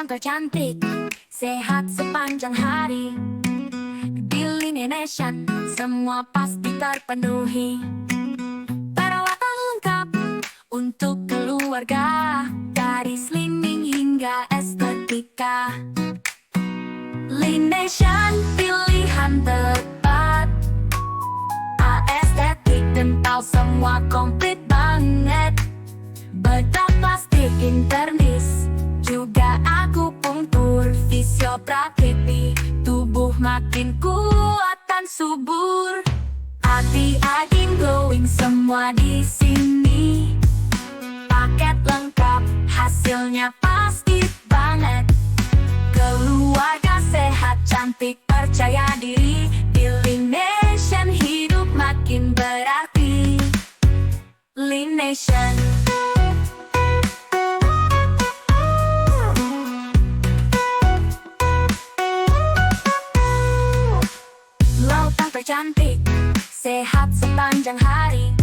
tercantik, sehat sepanjang hari. Di Indonesia semua pasti terpenuhi. Perawatan lengkap untuk keluarga, dari slimming hingga estetika. Linesan pilihan tepat, estetik dental semua komplit banget. Bedah plastik internis, juga akupunktur, fisioterapi, tubuh makin kuat dan subur. Hati-hati glowing semua di sini. Paket lengkap, hasilnya pasti banget. Keluarga sehat, cantik, percaya diri. Di Linesan hidup makin berarti. Linesan. Lautan tercantik, sehat sepanjang hari.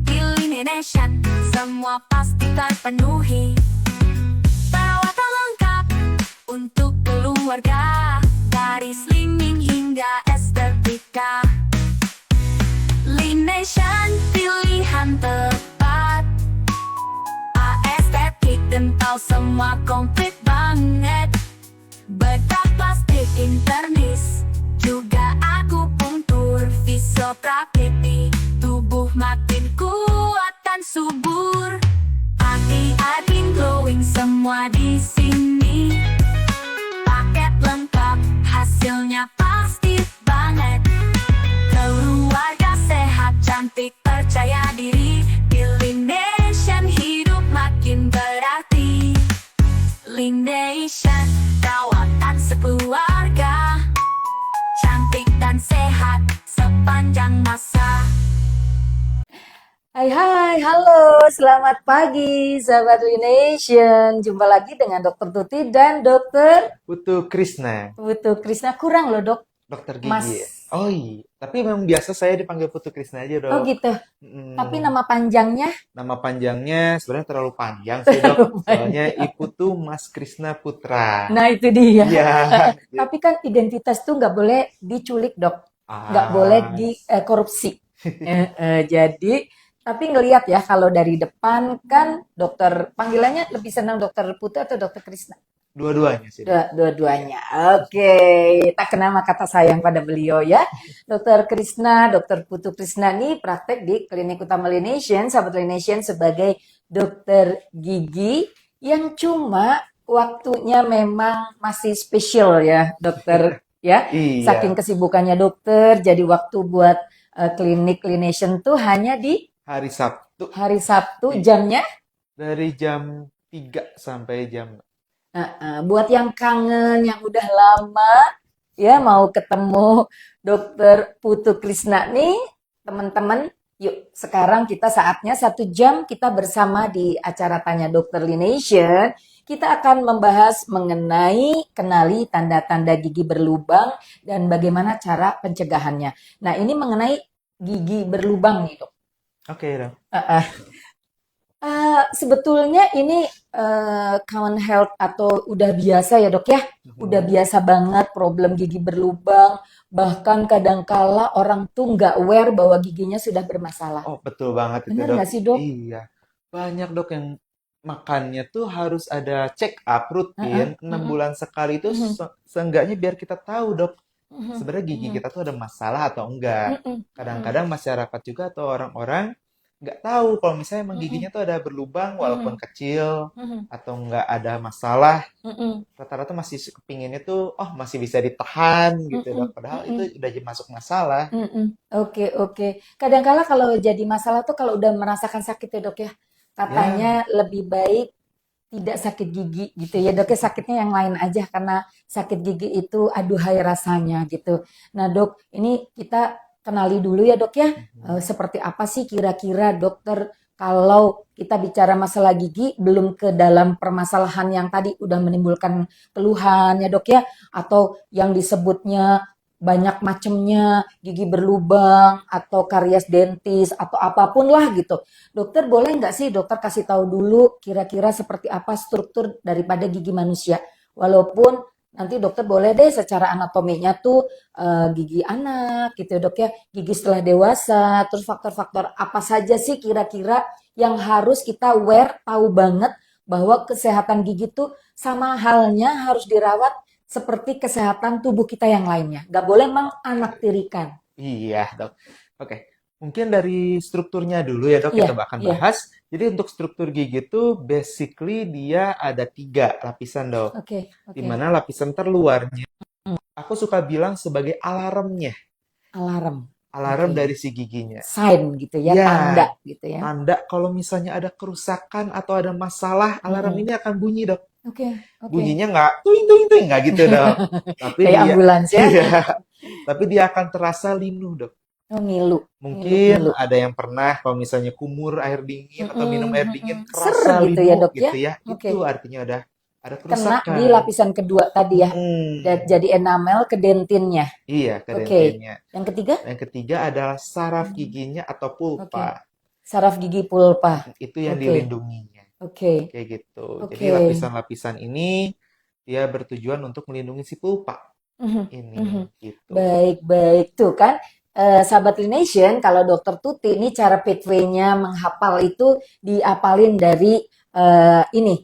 Di Linesan semua pasti terpenuhi. Perawatan lengkap untuk keluarga, dari slimming hingga estetika. Linesan pilihan tepat, estetik dental semua komplit banget. Bedah plastik internis, juga akupunktur, fisioterapi, tubuh makin kuat dan subur. Hati-hati glowing semua di sini. Paket lengkap, hasilnya pasti banget. Keluarga sehat, cantik, percaya diri. Di Linesan hidup makin berarti. Linesan, perawatan sekeluarga, cantik dan sehat sepanjang masa. Hai, halo, selamat pagi sahabat Linesan. Jumpa lagi dengan Dokter Tuti dan Dokter Putu Krisna, Putu Krisna. Kurang loh dok, dokter gigi. Mas. Oh iya, tapi memang biasa saya dipanggil Putu Krisna aja Oh dok. gitu. Tapi nama panjangnya Nama panjangnya sebenarnya terlalu panjang sih dok. terlalu Soalnya panjang. Iputu Mas Krisna Putra. Nah itu dia. Iya. Tapi kan identitas tuh nggak boleh diculik dok, nggak boleh dikorupsi. Jadi, tapi ngelihat ya kalau dari depan kan dokter panggilannya lebih senang Dokter Putu atau Dokter Krisna? Dua-duanya sih dok. Dua-duanya. Oke, tak kenal maka kata sayang pada beliau ya. Dokter Krisna, Dokter Putu Krisna nih praktek di Klinik Utama Linesan, sahabat Linesan, sebagai dokter gigi yang cuma waktunya memang masih spesial ya, dokter ya. Iya. Saking kesibukannya dokter, jadi waktu buat klinik Linesan tuh hanya di Hari Sabtu hari Sabtu jamnya. dari jam 3 sampai jam Buat yang kangen, yang udah lama ya mau ketemu Dokter Putu Krisna nih, teman-teman, yuk sekarang kita saatnya 1 jam kita bersama di acara Tanya Dokter Linesan. Kita akan membahas mengenai kenali tanda-tanda gigi berlubang dan bagaimana cara pencegahannya. Nah ini mengenai gigi berlubang nih dok. Oke dok. Sebetulnya ini common health atau udah biasa ya dok ya, udah biasa banget problem gigi berlubang, bahkan kadangkala orang tuh nggak aware bahwa giginya sudah bermasalah. Oh betul banget itu Bener dok. nggak sih dok? Iya. Banyak dok yang makannya tuh harus ada check up rutin 6 bulan sekali itu seenggaknya biar kita tahu dok sebenarnya gigi kita tuh ada masalah atau enggak. Kadang-kadang masyarakat juga atau orang-orang nggak tahu kalau misalnya emang giginya tuh ada berlubang walaupun kecil atau nggak ada masalah. Rata-rata masih kepinginnya tuh oh masih bisa ditahan gitu dok. Padahal itu udah masuk masalah. Oke. Kadangkala kalau jadi masalah tuh kalau udah merasakan sakit ya dok ya, katanya lebih baik tidak sakit gigi gitu ya dok ya, sakitnya yang lain aja karena sakit gigi itu aduhai rasanya gitu. Nah dok, ini kita kenali dulu ya dok ya, seperti apa sih kira-kira dokter kalau kita bicara masalah gigi belum ke dalam permasalahan yang tadi udah menimbulkan keluhan ya dok ya, atau yang disebutnya banyak macamnya, gigi berlubang atau karies dentis atau apapun lah gitu. Dokter boleh nggak sih dokter kasih tahu dulu kira-kira seperti apa struktur daripada gigi manusia? Walaupun nanti dokter boleh deh secara anatominya tuh gigi anak gitu ya dok ya, gigi setelah dewasa, terus faktor-faktor apa saja sih kira-kira yang harus kita aware, tahu banget bahwa kesehatan gigi tuh sama halnya harus dirawat seperti kesehatan tubuh kita yang lainnya. Gak boleh menganaktirikan. Iya, Dok. Oke, mungkin dari strukturnya dulu ya, Dok, Iya, kita akan iya. bahas. Jadi untuk struktur gigi itu basically dia ada 3 lapisan, Dok. Oke, Di oke. mana lapisan terluarnya, aku suka bilang sebagai alarmnya, Alarm. alarm Oke. dari si giginya. Sign gitu ya, Ya, tanda gitu ya. tanda kalau misalnya ada kerusakan atau ada masalah, alarm Mm-mm. ini akan bunyi, Dok. Oke, oke. Bunyinya nggak tuing tuing tuing nggak gitu, Dok. Tapi Kayak dia, ambulans ya. iya, tapi dia akan terasa linu, Dok. Oh, ngilu, ngilu, Mungkin ngilu. ada yang pernah kalau misalnya kumur air dingin atau minum air dingin Ser kerasa gitu ya linu dok ya. gitu ya. Oke. Itu artinya udah ada Kena di kerusakan. lapisan kedua tadi ya. Mm-mm. Jadi enamel ke dentinnya. Iya, Oke. kedentinnya. Yang ketiga? Yang ketiga adalah saraf giginya atau Oke. pulpa. Saraf gigi pulpa. Itu yang Oke. dilindunginya. Oke. Kayak gitu. Jadi Oke. lapisan-lapisan ini dia bertujuan untuk melindungi si pulpa Mhm, mhm. ini gitu. Baik-baik tuh kan. Sahabat Lination, kalau dokter Tuti ini cara pathway-nya menghafal itu diapalin dari ini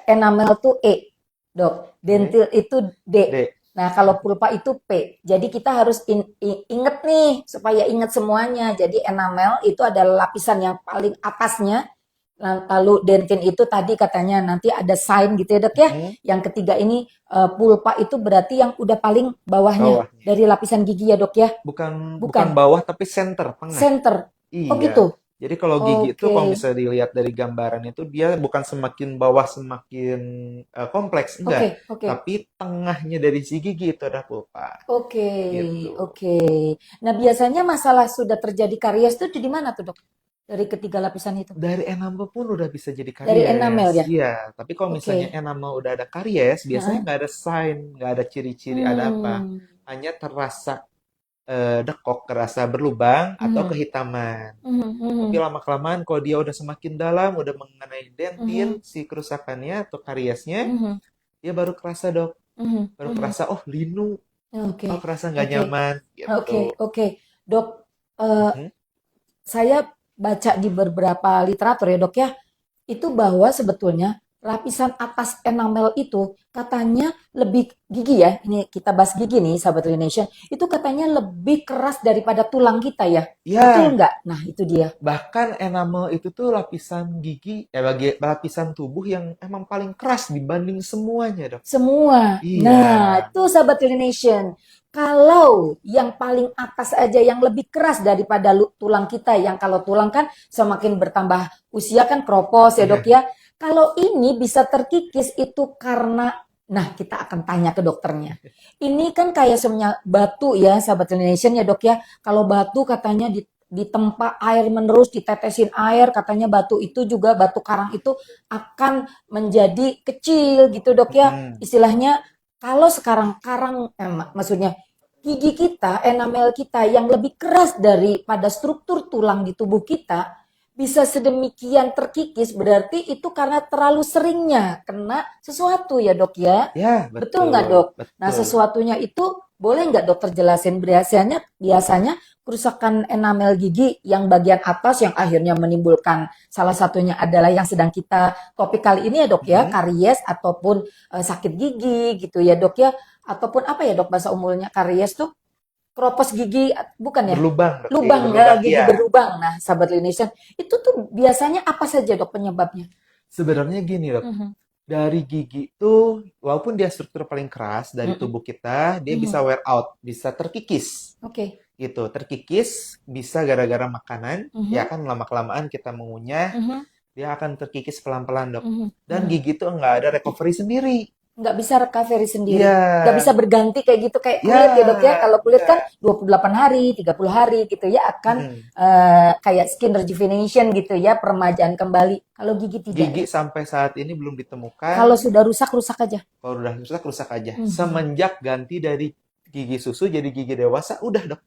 enamel tuh E, dok. Oke. Dentil itu D. D. Nah, kalau pulpa itu P. Jadi kita harus inget nih supaya inget semuanya. Jadi enamel itu adalah lapisan yang paling atasnya. Lalu dentin itu tadi katanya nanti ada sign gitu ya dok ya. Mm-mm. Yang ketiga ini pulpa itu berarti yang udah paling bawahnya Bawahnya. dari lapisan gigi ya dok ya. Bukan Bukan, bawah tapi center, tengah. center. Oh Iya. gitu. Jadi kalau gigi itu kalau Oke, bisa dilihat dari gambaran itu dia bukan semakin bawah semakin kompleks, oke, enggak. oke. Tapi tengahnya dari si gigi itu ada pulpa. Oke, Gitu. oke. Nah, biasanya masalah sudah terjadi karies itu di mana tuh, Dok? Dari ketiga lapisan itu. Dari enamel pun udah bisa jadi Dari enamel karies. ya? Iya, tapi kalau misalnya Oke. enamel udah ada karies, biasanya Heeh. nggak ada sign, nggak ada ciri-ciri ada apa. Hmm. Hanya terasa dekok, terasa berlubang atau Mhm. kehitaman. Mhm. Tapi Mhm. lama-kelamaan kalau dia udah semakin dalam, udah mengenai Mhm. dentin, si kerusakannya atau kariesnya, Mhm. dia baru kerasa, Dok. Mhm. Baru Mhm. kerasa, oh linu, Oke. oh kerasa nggak Oke. nyaman, Oke. gitu. Oke. Dok, eh, Mhm. saya baca di beberapa literatur ya, Dok ya. Itu bahwa sebetulnya lapisan atas enamel itu katanya lebih gigi ya. Ini kita bahas gigi nih, sahabat Indonesia. Itu katanya lebih keras daripada tulang kita ya. Ya, Betul nggak? Nah, itu dia. bahkan enamel itu tuh lapisan gigi, bagi lapisan tubuh yang emang paling keras dibanding semuanya, Dok. Semua. Iya, Nah, itu sahabat Indonesia. Kalau yang paling atas aja yang lebih keras daripada tulang kita, yang kalau tulang kan semakin bertambah usia kan kropos ya dok iya, ya. Kalau ini bisa terkikis itu karena, nah kita akan tanya ke dokternya. Ini kan kayak semuanya batu ya sahabat Indonesia ya dok ya. Kalau batu katanya ditempa air menerus, ditetesin air, katanya batu itu juga batu karang itu akan menjadi kecil gitu dok ya. mhm, Istilahnya kalau sekarang karang, maksudnya gigi kita, enamel kita yang lebih keras daripada struktur tulang di tubuh kita, bisa sedemikian terkikis, berarti itu karena terlalu seringnya kena sesuatu ya dok ya. ya Betul nggak betul, dok? Nah betul. sesuatunya itu boleh nggak dokter jelasin biasanya kerusakan enamel gigi yang bagian atas yang akhirnya menimbulkan salah satunya adalah yang sedang kita topik kali ini ya dok ya, Mhm. karies ataupun sakit gigi gitu ya dok ya, ataupun apa ya dok bahasa umumnya karies tuh kropos gigi bukan ya? Berlubang, Dok. Iya, Lubang berlubang. gigi Iya. berlubang. Nah sahabat Lination itu tuh biasanya apa saja dok penyebabnya? Sebenarnya gini, Dok. Mhm, Dari gigi itu, walaupun dia struktur paling keras dari mhm, tubuh kita, dia bisa mhm. wear out, bisa terkikis. Oke. Gitu, terkikis bisa gara-gara makanan, ya Mhm, kan lama-kelamaan kita mengunyah, mhm, dia akan terkikis pelan-pelan, Dok. mhm, Dan mhm. gigi itu nggak ada recovery sendiri. Nggak bisa recovery sendiri. Iya, Nggak bisa berganti kayak gitu, kayak ya, kulit ya dok ya. Kalau kulit kan ya. 28 hari, 30 hari gitu ya akan Mm-mm. kayak skin rejuvenation gitu ya, peremajaan kembali. Kalau gigi tidak Gigi ya. sampai saat ini belum Kalau ditemukan. sudah rusak, rusak aja. Kalau udah rusak, rusak aja. Mhm. Semenjak ganti dari gigi susu jadi gigi dewasa, udah dok.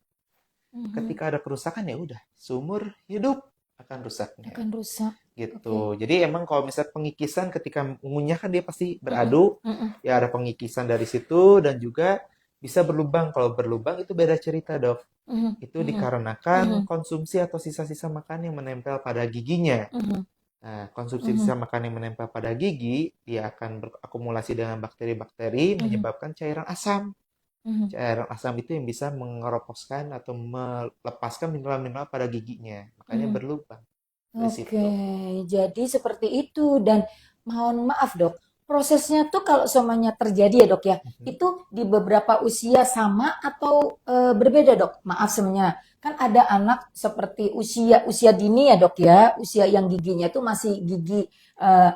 Mhm. Ketika ada kerusakan ya udah, seumur hidup akan rusaknya. Akan rusak. Oke. Gitu. Jadi emang kalau misalnya pengikisan ketika mengunyah kan dia pasti Mhm. beradu, Mhm. ya ada pengikisan dari situ dan juga bisa berlubang. Kalau berlubang itu beda cerita, Dok. Mhm. Itu Mhm. dikarenakan Mhm. konsumsi atau sisa-sisa makan yang menempel pada giginya. Mhm. Nah, konsumsi Mhm. sisa makan yang menempel pada gigi, dia akan berakumulasi dengan bakteri-bakteri Mhm. menyebabkan cairan asam. Mhm. Cairan asam itu yang bisa mengeroposkan atau melepaskan mineral-mineral pada giginya. Makanya Mhm. berlubang dari Oke, situ. jadi seperti itu dan mohon maaf dok, prosesnya tuh kalau semuanya terjadi ya dok ya, Mhm. itu di beberapa usia sama atau berbeda dok? Maaf semuanya, kan ada anak seperti usia usia dini ya dok ya, usia yang giginya tuh masih gigi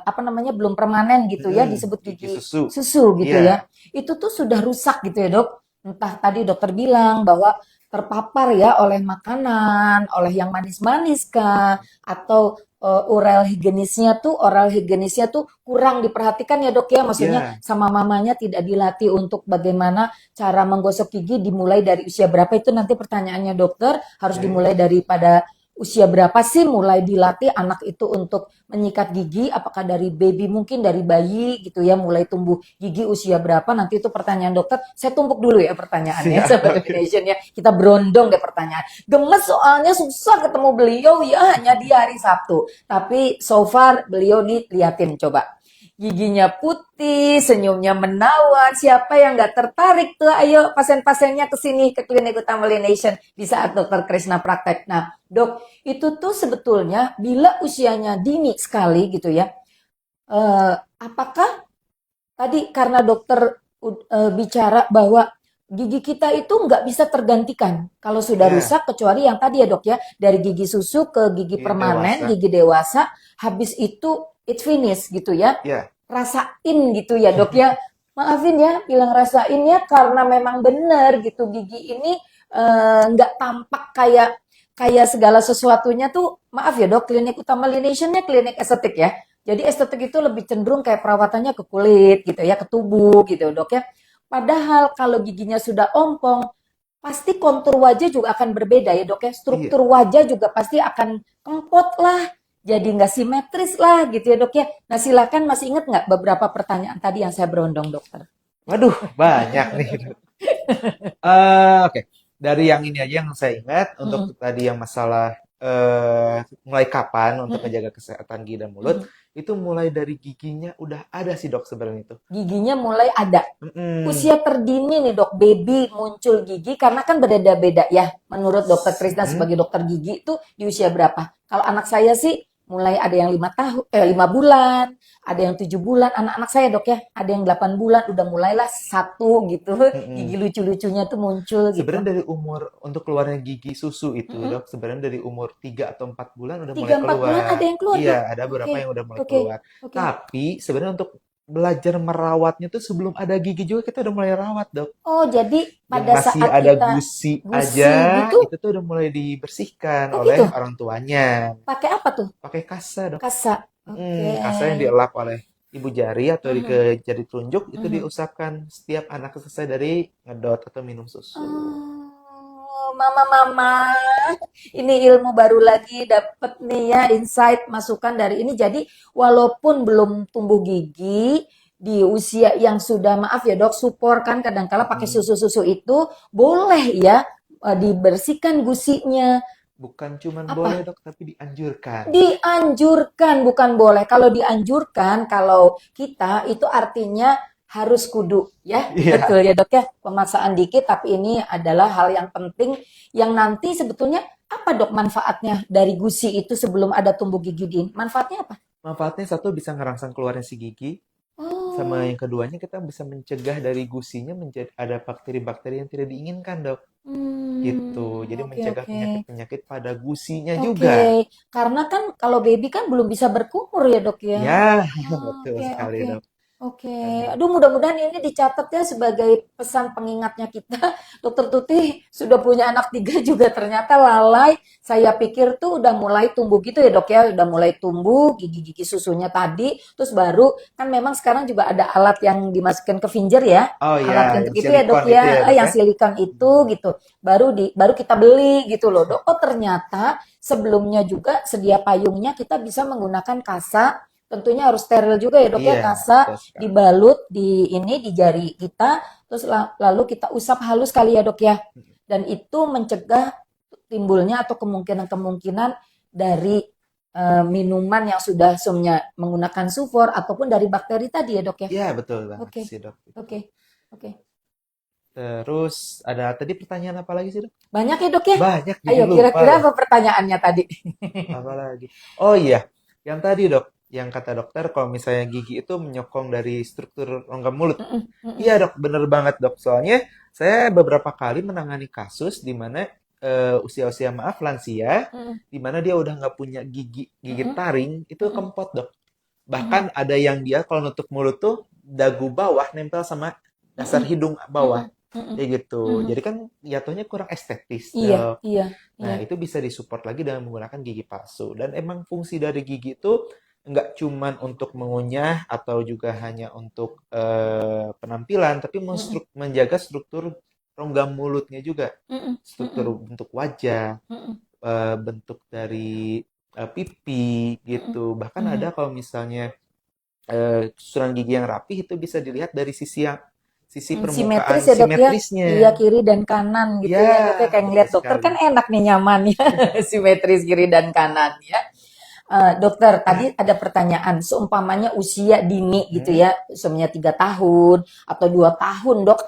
apa namanya belum permanen gitu ya, disebut Gigi gigi susu. susu gitu Iya. ya, itu tuh sudah rusak gitu ya dok. Entah tadi dokter bilang bahwa terpapar ya oleh makanan, oleh yang manis-manis kah, atau oral higienisnya tuh kurang diperhatikan ya dok ya, maksudnya Iya. sama mamanya tidak dilatih untuk bagaimana cara menggosok gigi dimulai dari usia berapa, itu nanti pertanyaannya dokter harus Iya, iya. dimulai daripada usia berapa sih mulai dilatih anak itu untuk menyikat gigi, apakah dari baby mungkin dari bayi gitu ya mulai tumbuh gigi usia berapa, nanti itu pertanyaan dokter, saya tumpuk dulu ya pertanyaannya Siap. Sobat Nation ya, kita berondong deh pertanyaan. Gemes soalnya susah ketemu beliau ya hanya di hari Sabtu. Tapi so far beliau nih liatin coba. Giginya putih, senyumnya menawan. Siapa yang nggak tertarik tuh? Ayo pasien-pasiennya ke sini ke Klinik Utama Nation di saat Dokter Krisna praktek. Nah, dok, itu tuh sebetulnya bila usianya dini sekali gitu ya. Apakah tadi karena dokter bicara bahwa gigi kita itu nggak bisa tergantikan kalau sudah Ya, rusak kecuali yang tadi ya dok ya dari gigi susu ke gigi gigi permanen, dewasa. gigi dewasa, habis itu it finish gitu ya. Ya, Rasain gitu ya dok ya. Maafin ya bilang rasain ya karena memang benar gitu gigi ini nggak tampak kayak kayak segala sesuatunya tuh maaf ya dok klinik utama Linationnya klinik estetik ya. Jadi estetik itu lebih cenderung kayak perawatannya ke kulit gitu ya, ke tubuh gitu dok ya. Padahal kalau giginya sudah ompong, pasti kontur wajah juga akan berbeda ya dok ya. iya. Struktur wajah juga pasti akan kempot lah, jadi nggak simetris lah gitu ya dok ya. Nah silakan masih ingat nggak beberapa pertanyaan tadi yang saya berondong dokter? Waduh, banyak nih. Oke. Dari yang ini aja yang saya ingat Mm-mm, untuk tadi yang masalah mulai kapan untuk mm-mm, menjaga kesehatan gigi dan mulut, mm-mm. itu mulai dari giginya udah ada sih dok sebenarnya itu. Giginya mulai ada. Mm-mm. Usia terdini nih dok, baby muncul gigi karena kan berbeda-beda ya. Menurut dokter Krisna Mm-mm. sebagai dokter gigi itu di usia berapa? Kalau anak saya sih mulai ada yang 5 tahun, 5 bulan, ada yang 7 bulan. Anak-anak saya dok ya, ada yang 8 bulan udah mulailah satu gitu. Gigi Mm-mm. lucu-lucunya tuh muncul gitu. Sebenarnya dari umur untuk keluarnya gigi susu itu, Mm-mm. dok, sebenarnya dari umur 3 atau 4 bulan udah Tiga mulai empat bulan keluar. ada yang keluar Iya, dok. ada beberapa Oke, yang udah mulai oke, keluar. oke. Tapi sebenarnya untuk belajar merawatnya tuh sebelum ada gigi juga kita udah mulai rawat, dok. Oh jadi Yang pada masih saat ada kita gusi gusi aja, gitu, itu tuh udah mulai dibersihkan oh oleh gitu, orang tuanya. pakai apa tuh? Pakai kasa, dok. Kasa. Oke. Kasa yang dielap oleh ibu jari atau di Mhm, ke jari telunjuk itu mhm. diusapkan setiap anak selesai dari ngedot atau minum susu. Oh, mama-mama, ini ilmu baru lagi dapet nih ya, insight, masukan dari ini. Jadi, walaupun belum tumbuh gigi, di usia yang sudah, maaf ya dok, supor kan kadangkala pakai Mm-mm. susu-susu itu, boleh ya dibersihkan gusinya. Bukan cuman boleh, Apa? dok, tapi dianjurkan. Dianjurkan, bukan boleh. Kalau dianjurkan, kalau kita itu artinya harus kudu ya. Iya. Betul ya dok ya. Pemaksaan dikit tapi ini adalah hal yang penting yang nanti sebetulnya apa dok manfaatnya dari gusi itu sebelum ada tumbuh gigi di? Manfaatnya apa? Manfaatnya satu bisa ngerangsang keluarnya si gigi, sama Oh, yang keduanya kita bisa mencegah dari gusinya menjadi ada bakteri-bakteri yang tidak diinginkan, dok. Gitu. Jadi oke mencegah oke. penyakit-penyakit pada gusinya Oke, juga. karena kan kalau baby kan belum bisa berkumur ya dok ya. Ya, betul Oke sekali, oke dok. Oke, Dan aduh mudah-mudahan ini dicatat ya sebagai pesan pengingatnya kita. Dokter Tuti sudah punya anak 3 juga ternyata lalai. Saya pikir tuh udah mulai tumbuh gitu ya dok ya, udah mulai tumbuh gigi-gigi susunya tadi. Terus baru kan memang sekarang juga ada alat yang dimasukkan ke finger ya, oh ya, alat yang untuk itu ya dok silikon ya, itu ya dok yang ya. silikon itu Hmm. gitu. Baru kita beli gitu loh dok. Oh ternyata sebelumnya juga sedia payungnya kita bisa menggunakan kasa. Tentunya harus steril juga ya dok ya, Iya, kasa betul sekali. dibalut di jari kita, terus lalu kita usap halus kali ya dok ya. Dan itu mencegah timbulnya atau kemungkinan-kemungkinan dari minuman yang sudah sumnya menggunakan sulfur ataupun dari bakteri tadi ya dok ya. Iya, betul banget Oke, sih dok. oke, oke. Terus ada tadi pertanyaan apa lagi sih dok? Banyak ya dok ya? Banyak jadi Ayo lupa kira-kira loh. apa pertanyaannya tadi? Apa lagi? Oh iya, yang tadi dok, yang kata dokter kalau misalnya gigi itu menyokong dari struktur rongga mulut. Mm-mm, mm-mm, Iya dok, bener banget dok. Soalnya saya beberapa kali menangani kasus di mana usia-usia maaf lansia, mm-mm, di mana dia udah nggak punya gigi mm-mm, taring, itu mm-mm, kempot dok. Bahkan mm-mm, ada yang dia kalau nutup mulut tuh dagu bawah nempel sama dasar mm-mm, hidung bawah. mm-mm, mm-mm, Kayak gitu. mm-mm. Jadi kan jatuhnya kurang estetis Iya, dok. iya, Nah, iya. itu bisa disupport lagi dengan menggunakan gigi palsu. Dan emang fungsi dari gigi itu nggak cuman untuk mengunyah atau juga hanya untuk penampilan, tapi Mm-mm, menjaga struktur rongga mulutnya juga. mm-mm, Struktur mm-mm, bentuk wajah, mm-mm, bentuk dari pipi mm-mm, gitu. Bahkan ada mm-mm. kalau misalnya susunan gigi yang rapih itu bisa dilihat dari sisi permukaan Simetris ya dok ya, iya simetrisnya. kiri dan kanan gitu Ya, ya dok ya, kayak betul ngeliat dokter sekali. kan enak nih nyaman ya, simetris kiri dan kanan ya. Dokter tadi ada pertanyaan, seumpamanya usia dini gitu Hmm, ya, usianya 3 tahun atau 2 tahun dok,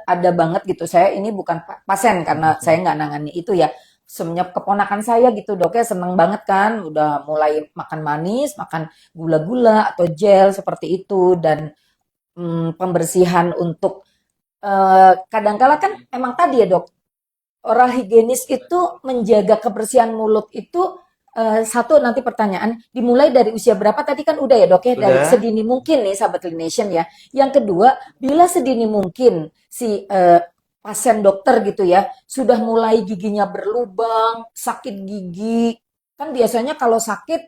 ada banget gitu. Saya ini bukan pasien karena hmm, saya nggak nangani itu ya. Semenjak keponakan saya gitu dok ya seneng banget kan, udah mulai makan manis, makan gula-gula atau gel seperti itu dan pembersihan untuk kadangkala kan emang tadi ya dok, oral higienis itu menjaga kebersihan mulut itu satu nanti pertanyaan dimulai dari usia berapa tadi kan udah ya dok ya dari Udah. sedini mungkin nih sahabat Clinician ya. Yang kedua bila sedini mungkin si pasien dokter gitu ya sudah mulai giginya berlubang, sakit gigi kan biasanya kalau sakit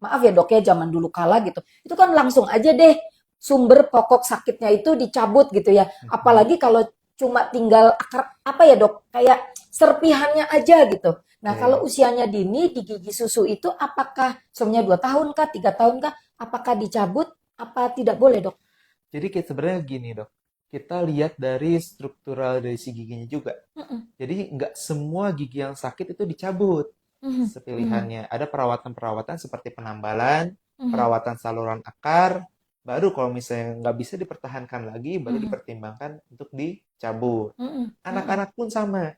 maaf ya dok ya zaman dulu kala gitu itu kan langsung aja deh sumber pokok sakitnya itu dicabut gitu ya. Hmm, Apalagi kalau cuma tinggal akar apa ya dok kayak serpihannya aja gitu. Nah kalau oke. usianya dini di gigi susu itu apakah sebenarnya 2 tahun kah 3 tahun kah apakah dicabut apa tidak boleh dok? Jadi kita sebenarnya gini dok, kita lihat dari struktural dari si giginya juga. Mm-mm, Jadi nggak semua gigi yang sakit itu dicabut mhm, mhm, sepilihannya. Ada perawatan-perawatan seperti penambalan, mhm, perawatan saluran akar, baru kalau misalnya nggak bisa dipertahankan lagi, baru mhm, dipertimbangkan untuk dicabut. mhm, mhm, Anak-anak pun sama.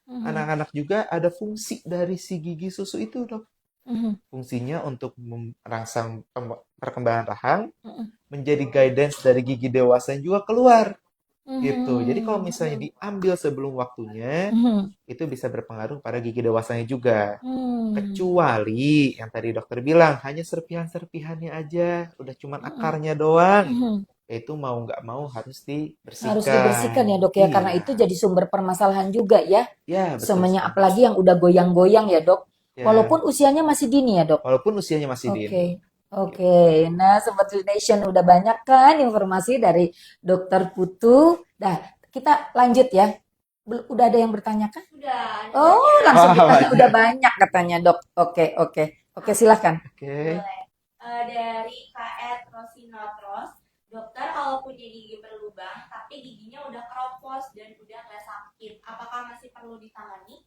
mhm, Anak-anak juga ada fungsi dari si gigi susu itu dok. mhm, Fungsinya untuk merangsang perkembangan rahang, mhm, menjadi guidance dari gigi dewasa yang juga keluar gitu. Jadi kalau mhm, misalnya diambil sebelum waktunya, mhm, itu bisa berpengaruh pada gigi dewasanya juga. mhm, Kecuali yang tadi dokter bilang, hanya serpihan-serpihannya aja, udah cuman mhm, akarnya doang. mhm. Itu mau nggak mau harus Harus dibersihkan ya dibersihkan. dok ya, karena itu Iya, jadi sumber permasalahan juga ya. ya betul Semuanya sekali. apalagi yang udah goyang-goyang ya dok. Ya, Walaupun usianya masih dini ya dok. walaupun usianya masih dini. Oke, Gitu. oke. Nah Sobat Nation udah banyak kan informasi dari dokter Putu. Nah kita lanjut ya. Udah ada yang bertanya kan? Udah, ada Oh langsung Wah, ditanya, udah banyak. banyak katanya dok. Oke, oke. Oke silahkan. Oke. dari KR Rosinotros, dokter kalau punya gigi berlubang tapi giginya udah keropos dan udah nggak sakit, apakah masih perlu ditangani?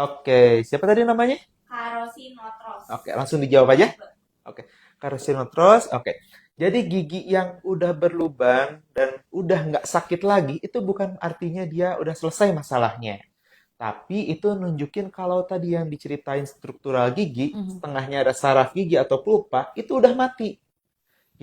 Oke, siapa tadi namanya? Karosinotros. Oke, langsung dijawab aja. Oke, carcinotros. Oke, jadi gigi yang udah berlubang dan udah nggak sakit lagi, itu bukan artinya dia udah selesai masalahnya. Tapi itu nunjukin kalau tadi yang diceritain struktural gigi, Mhm, setengahnya ada saraf gigi atau pelupa, itu udah mati.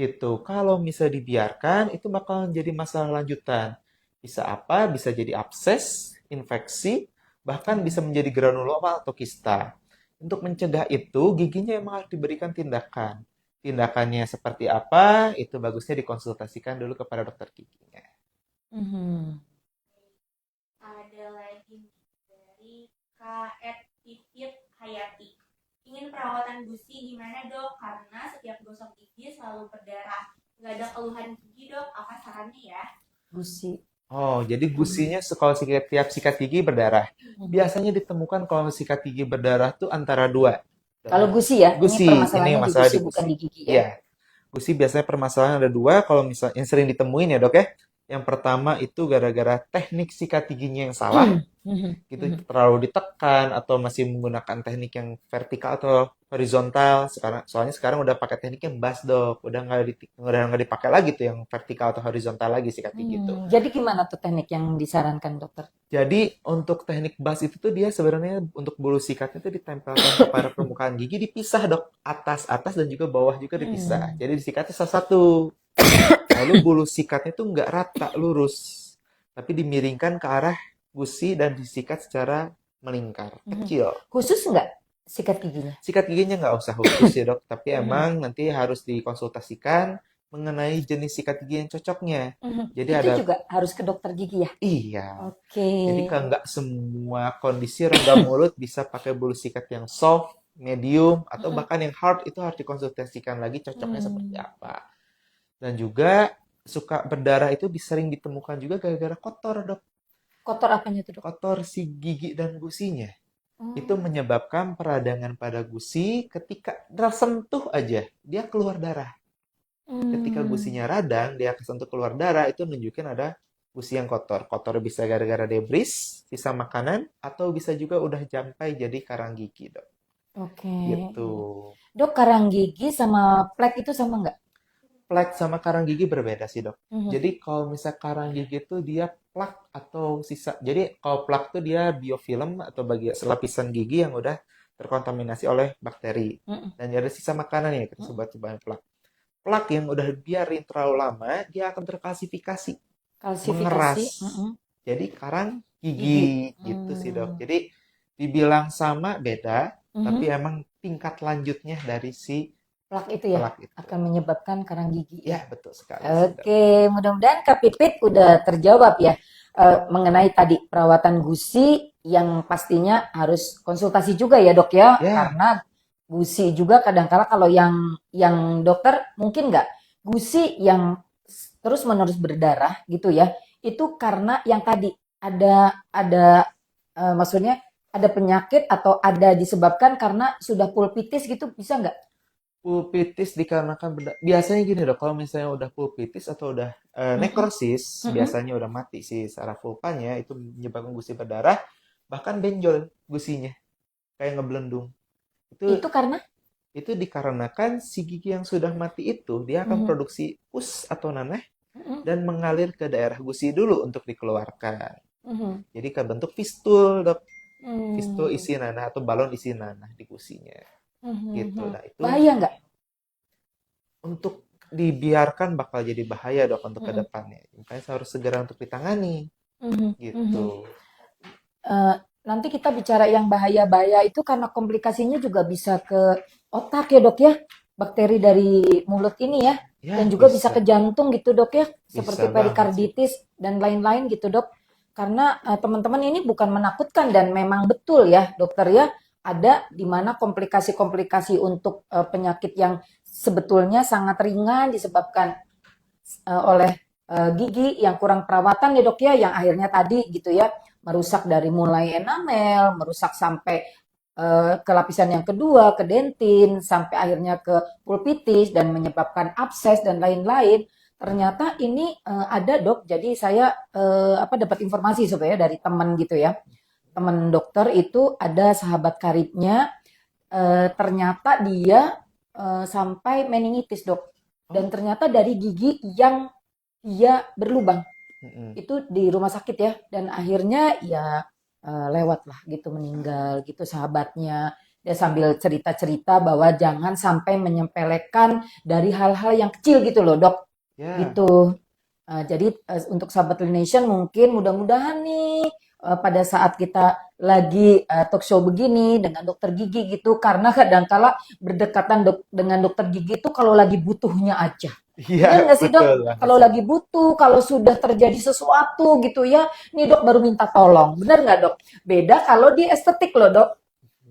Gitu. Kalau misalnya dibiarkan, itu bakal jadi masalah lanjutan. Bisa apa? Bisa jadi abses, infeksi, bahkan bisa mhm, menjadi granuloma atau kista. Untuk mencegah itu, giginya emang harus diberikan tindakan. tindakannya seperti apa, itu bagusnya dikonsultasikan dulu kepada dokter giginya. Mhm. Ada lagi nih dari Kak Titit Hayati. Ingin perawatan gusi gimana dok? Karena setiap gosok gigi selalu berdarah. Nggak ada keluhan gigi dok, apa sarannya ya? Gusi. Oh, jadi gusinya kalau tiap sikat gigi berdarah. Mhm. Biasanya ditemukan kalau sikat gigi berdarah tuh antara dua. Kalau gusi ya, ini Gusi, ini permasalahannya di masalah gusi di bukan gusi. di gigi ya. Iya, gusi biasanya permasalahan ada dua. Kalau misalnya yang sering ditemuin ya dok ya. Yang pertama itu gara-gara teknik sikat giginya yang salah. Mhm. Gitu terlalu ditekan atau masih menggunakan teknik yang vertikal atau horizontal. Soalnya sekarang udah pakai teknik yang bas dok, udah nggak dipakai lagi tuh yang vertikal atau horizontal lagi sikat gigi tuh. Jadi gimana tuh teknik yang disarankan dokter? Jadi untuk teknik bas itu tuh dia sebenarnya untuk bulu sikatnya tuh ditempelkan kepada permukaan gigi dipisah dok, atas dan juga bawah juga dipisah. Jadi disikatnya satu-satu. Lalu bulu sikatnya tuh nggak rata lurus, tapi dimiringkan ke arah gusi dan disikat secara melingkar kecil. Khusus nggak sikat giginya? Sikat giginya nggak usah khusus ya dok, tapi Mhm. emang nanti harus dikonsultasikan mengenai jenis sikat gigi yang cocoknya. Jadi Itu ada, juga harus ke dokter gigi ya? iya. Oke. Jadi kan nggak semua kondisi rongga mulut bisa pakai bulu sikat yang soft, medium, atau bahkan yang hard itu harus dikonsultasikan lagi cocoknya seperti apa. Dan juga suka berdarah itu sering ditemukan juga gara-gara kotor dok. Kotor apanya tuh dok? Kotor si gigi dan gusinya. Itu Oh. menyebabkan peradangan pada gusi ketika tersentuh aja dia keluar darah. Ketika Hmm. gusinya radang, dia kesentuh keluar darah, itu nunjukin ada gusi yang kotor. Kotor bisa gara-gara debris, sisa makanan, atau bisa juga udah sampai jadi karang gigi, dok. Oke. Gitu. Dok, karang gigi sama plek itu sama nggak? Plak sama karang gigi berbeda sih, dok. Mhm. Jadi kalau misal karang gigi itu dia plak atau sisa. Jadi kalau plak tuh dia biofilm atau lapisan gigi yang udah terkontaminasi oleh bakteri. Mhm. Dan ada sisa makanan ya, kita sebut sebagai plak. Plak yang udah biarin terlalu lama, dia akan terkalsifikasi, Kalsifikasi. mengeras. Mhm. Jadi karang Gigi. gigi gitu sih dok. Jadi dibilang sama beda, Mhm. tapi emang tingkat lanjutnya dari si Plak itu ya plak itu. akan menyebabkan karang gigi Ya ya. betul sekali sih dok. Oke, mudah-mudahan Kak Pipit udah terjawab ya mengenai tadi perawatan gusi yang pastinya harus konsultasi juga ya dok ya, Ya, karena gusi juga kadang-kala kalau yang dokter mungkin nggak gusi yang terus-menerus berdarah gitu ya, itu karena yang tadi ada maksudnya ada penyakit atau ada disebabkan karena sudah pulpitis gitu bisa nggak? pulpitis dikarenakan biasanya gini dok, kalau misalnya udah pulpitis atau udah nekrosis, Mm-mm. biasanya udah mati si saraf pulpanya, itu menyebabkan gusi berdarah, bahkan benjol gusinya, kayak ngebelendung. Itu Itu karena itu dikarenakan si gigi yang sudah mati itu dia akan Mhm. produksi pus atau nanah Mhm. dan mengalir ke daerah gusi dulu untuk dikeluarkan. Mhm. Jadi bentuk fistul dok, fistul Hmm. isi nanah atau balon isi nanah di gusinya. Gitu. Mhm. Nah itu Bahaya nggak? untuk dibiarkan bakal jadi bahaya dok untuk ke Mhm. depannya. Makanya harus segera untuk ditangani. Mhm. Mhm. Gitu. Eh, nanti kita bicara yang bahaya-bahaya itu karena komplikasinya juga bisa ke otak ya dok ya, bakteri dari mulut ini ya, Ya dan juga bisa bisa. ke jantung gitu dok ya, seperti Bisa banget sih. perikarditis dan lain-lain gitu dok. Karena teman-teman ini bukan menakutkan dan memang betul ya dokter ya, ada di mana komplikasi-komplikasi untuk penyakit yang sebetulnya sangat ringan disebabkan oleh gigi yang kurang perawatan ya dok ya, yang akhirnya tadi gitu ya merusak dari mulai enamel, merusak sampai ke lapisan yang kedua, ke dentin, sampai akhirnya ke pulpitis dan menyebabkan abses dan lain-lain. Ternyata ini ada dok, jadi saya dapat informasi sebenarnya dari teman gitu ya, teman dokter itu ada sahabat karibnya, ternyata dia sampai meningitis dok, dan Oh. ternyata dari gigi yang dia berlubang Mm-mm. itu di rumah sakit ya, dan akhirnya ya lewat lah gitu, meninggal gitu sahabatnya. Dia sambil cerita-cerita bahwa jangan sampai menyepelekan dari hal-hal yang kecil gitu loh dok, Ya. gitu. Jadi untuk sahabat Nation mungkin mudah-mudahan nih pada saat kita lagi talk show begini dengan dokter gigi gitu, karena kadangkala berdekatan dengan dokter gigi itu kalau lagi butuhnya aja. Iya, Benar nggak sih dok? betul banget Kalau sih. lagi butuh, kalau sudah terjadi sesuatu gitu ya, nih dok baru minta tolong. Benar nggak dok? Beda kalau di estetik loh dok.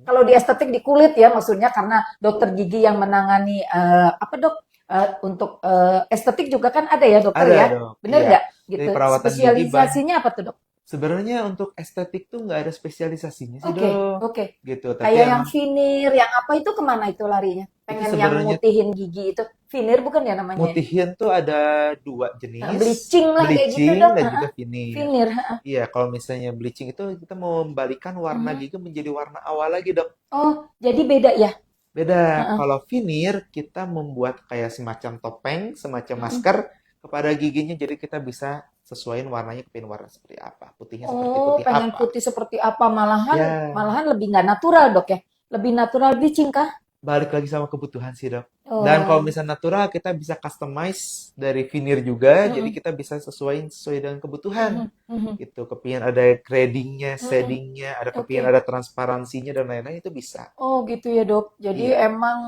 Kalau di estetik di kulit ya, maksudnya karena dokter gigi yang menangani apa dok? Untuk estetik juga kan ada ya dokter Ada ya, dok, bener iya. nggak? Dari Gitu. perawatan gigi banyak. Spesialisasinya apa tuh dok? Sebenarnya untuk estetik tuh nggak ada spesialisasinya sih Oke, dok. oke. Gitu, tapi Kayak yang emang veneer, yang apa itu kemana itu larinya? itu Pengen yang sebenarnya mutihin gigi itu. Veneer bukan ya namanya ya? mutihin tuh ada dua jenis, Bleaching lah kayak gitu bleaching dok. dan juga veneer. Veneer. Iya, kalau misalnya bleaching itu kita mau membalikan warna Mhm. gigi menjadi warna awal lagi dok. Oh, jadi beda ya? Beda, Heeh. kalau veneer kita membuat kayak semacam topeng, semacam Mhm. masker kepada giginya, jadi kita bisa sesuaiin warnanya kepingin warna seperti apa, putihnya seperti Oh, putih pengen apa. putih seperti apa? Malahan, Ya, malahan lebih nggak natural dok ya? Lebih natural bleaching kah? balik lagi sama kebutuhan sih dok. Dan kalau Oh. misalnya natural kita bisa customize dari veneer juga, jadi Mhm. kita bisa sesuaiin sesuai dengan kebutuhan. Mhm. Mhm. Gitu, kepingin ada gradingnya, Mhm. shadingnya, ada kepingin Oke. ada transparansinya dan lain-lain itu bisa. Oh gitu ya dok. Jadi Iya, emang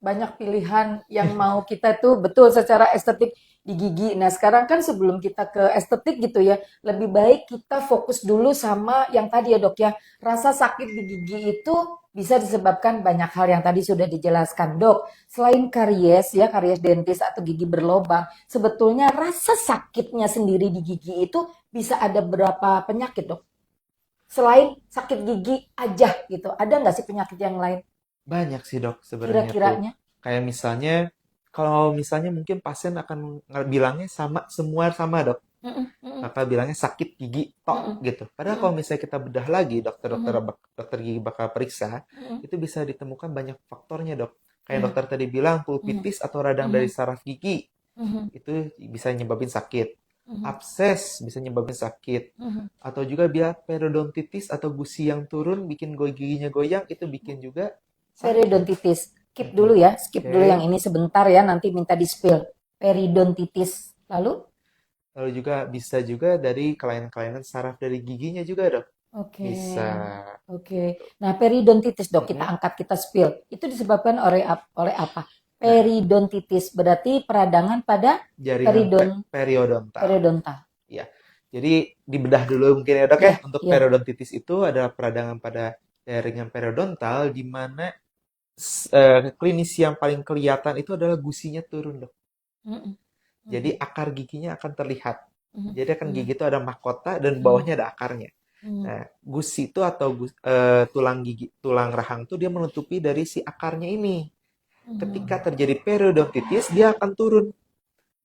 banyak pilihan yang mau kita tuh betul secara estetik di gigi. Nah sekarang kan sebelum kita ke estetik gitu ya, lebih baik kita fokus dulu sama yang tadi ya dok ya. Rasa sakit di gigi itu bisa disebabkan banyak hal yang tadi sudah dijelaskan dok. Selain karies ya, karies dentis atau gigi berlobang, sebetulnya rasa sakitnya sendiri di gigi itu bisa ada berapa penyakit dok? Selain sakit gigi aja gitu, ada nggak sih penyakit yang lain banyak sih dok sebenarnya tuh. kira-kiranya? Kayak misalnya, kalau misalnya mungkin pasien akan bilangnya sama, semua sama dok. Mhm, mhm, Maka bilangnya sakit gigi tok mhm, gitu. Padahal kalau mhm, misalnya kita bedah lagi, dokter-dokter mhm, dokter gigi bakal periksa, mhm. itu bisa ditemukan banyak faktornya dok. Kayak Iya, dokter tadi bilang mhm, pulpitis atau radang dari mhm, saraf gigi, mhm, itu bisa nyebabin sakit. mhm, Abses bisa nyebabin sakit. mhm. Atau juga dia periodontitis atau gusi yang turun bikin giginya goyang, itu bikin juga sakit. Periodontitis. Skip Mm-mm. dulu ya, skip dulu yang Oke. ini sebentar ya, nanti minta di-spill. Periodontitis. Lalu? Lalu juga bisa juga dari kelainan-kelainan saraf dari giginya juga, dok. Oke, Bisa. oke. Nah, periodontitis dok, kita Mm-mm. angkat, kita spill. Itu disebabkan oleh apa? Nah, Periodontitis berarti peradangan pada jaringan peridon periodontal. periodontal. Ya. Jadi dibedah dulu mungkin ya, dok ya. Iya, Untuk iya. periodontitis itu adalah peradangan pada jaringan periodontal di mana klinisi yang paling kelihatan itu adalah gusinya turun, dok. Mhm, Jadi mhm, akar giginya akan terlihat. mhm, Jadi kan mhm, gigi itu ada mahkota dan mhm, bawahnya ada akarnya. mhm, Nah, gusi itu atau tulang gigi, tulang rahang itu dia menutupi dari si akarnya ini. Ketika mhm, terjadi periodontitis, dia akan turun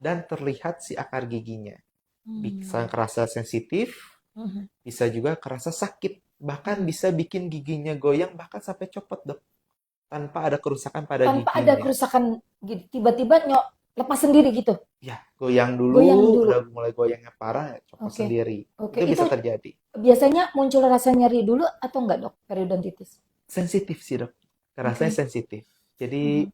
dan terlihat si akar giginya. Bisa mhm, kerasa sensitif, mhm, bisa juga kerasa sakit. Bahkan mhm. bisa bikin giginya goyang, bahkan sampai copot, dok. Tanpa ada kerusakan pada Tanpa ada giginya. kerusakan, tiba-tiba lepas sendiri gitu. Ya, goyang dulu, Goyang dulu. udah mulai goyangnya parah, ya copot Oke, sendiri. oke. Itu Itu bisa terjadi. biasanya muncul rasa nyeri dulu atau enggak dok? Periodontitis. Sensitif sih, dok. Rasanya Oke. sensitif. Jadi Mhm,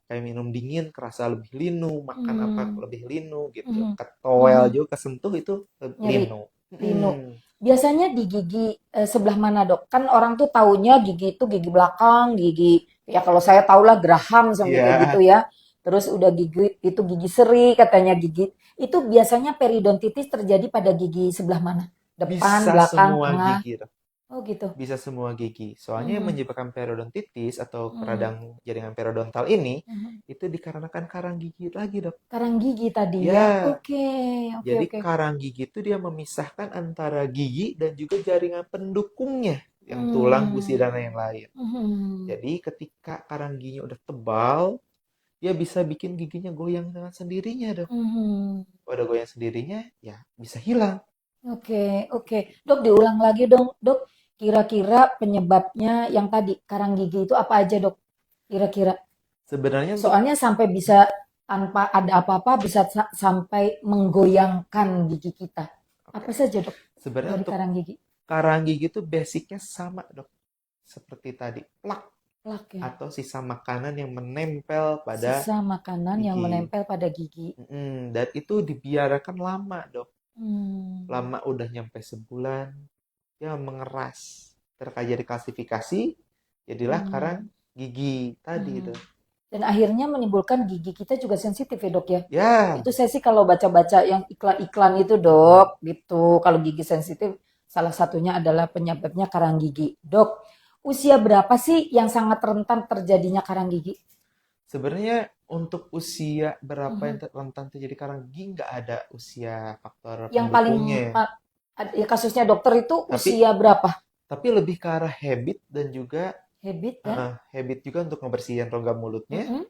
kayak minum dingin kerasa lebih linu, makan apa mhm, lebih linu gitu. mhm, Ketowel mhm. juga kesentuh itu Nyeri, linu. linu. Mm-mm. Biasanya di gigi sebelah mana dok? Kan orang tuh taunya gigi itu gigi belakang, gigi ya kalau saya tahu lah geraham sampai kayak gitu Iya, ya. Terus udah gigi itu gigi seri katanya gigi. Itu biasanya periodontitis terjadi pada gigi sebelah mana? Depan, bisa belakang, semua tengah. gigi, dok. Oh gitu. Bisa semua gigi. Soalnya yang Mhm, menyebabkan periodontitis atau mhm, radang jaringan periodontal ini mhm. itu dikarenakan karang gigi lagi, dok. Karang gigi tadi ya. Ya, Oke, oke, jadi oke. karang gigi itu dia memisahkan antara gigi dan juga jaringan pendukungnya, yang tulang, gusi, dan Hmm. lain-lain. Mhm. Jadi ketika karang giginya udah tebal, dia bisa bikin giginya goyang dengan sendirinya, dok. Mhm. Kalau udah goyang sendirinya, ya bisa hilang. Oke, oke. Dok, diulang lagi dong, dok. Kira-kira penyebabnya yang tadi, karang gigi itu apa aja, dok? Kira-kira. Sebenarnya untuk Soalnya sampai bisa tanpa ada apa-apa bisa sampai menggoyangkan gigi kita. oke, Apa saja, dok, sebenarnya dari untuk karang gigi? karang gigi itu basicnya sama, dok. Seperti tadi, plak Plak ya. atau sisa makanan yang menempel pada Sisa makanan yang gigi. menempel pada gigi. Dan itu dibiarkan lama, dok. Hmm. Lama udah nyampe sebulan, dia mengeras. Terkait jadi klasifikasi, jadilah karang Hmm. gigi tadi Hmm. dok. Dan akhirnya menimbulkan gigi kita juga sensitif ya dok ya. Ya, Itu saya sih kalau baca-baca yang iklan-iklan itu dok, gitu. Kalau gigi sensitif, salah satunya adalah penyebabnya karang gigi. Dok, usia berapa sih yang sangat rentan terjadinya karang gigi? sebenarnya untuk usia berapa Mhm. yang rentan terjadi karang gigi nggak ada usia faktor Yang paling pendukungnya. ya kasusnya dokter itu Tapi usia berapa? tapi lebih ke arah habit dan juga Habit ya? habit juga untuk ngebersihin rongga mulutnya Mm-mm.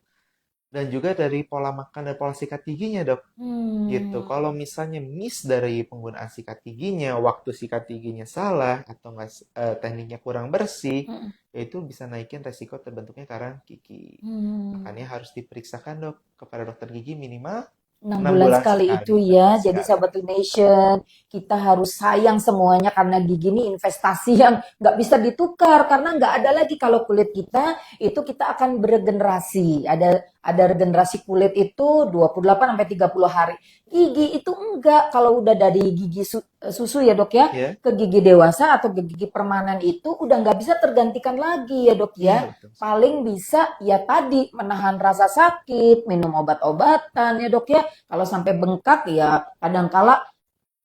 dan juga dari pola makan dan pola sikat giginya dok. Gitu. Hmm. Kalau misalnya miss dari penggunaan sikat giginya, waktu sikat giginya salah atau nggak tekniknya kurang bersih, Mm-mm. ya itu bisa naikin resiko terbentuknya karang gigi. Hmm. Makanya harus diperiksakan dok kepada dokter gigi minimal 6 enam bulan bulan sekali sekali. itu 6 ya. bulan Jadi sekali. sahabat Nation, kita harus sayang semuanya karena gigi ini investasi yang nggak bisa ditukar karena nggak ada lagi kalau kulit kita itu kita akan beregenerasi. Ada regenerasi kulit itu 28 sampai 30 hari. Gigi itu enggak kalau udah dari gigi susu ya dok ya Ya, ke gigi dewasa atau ke gigi permanen itu udah nggak bisa tergantikan lagi ya dok iya ya. betul sekali. Paling bisa ya tadi menahan rasa sakit, minum obat-obatan ya dok ya. Kalau sampai bengkak ya kadangkala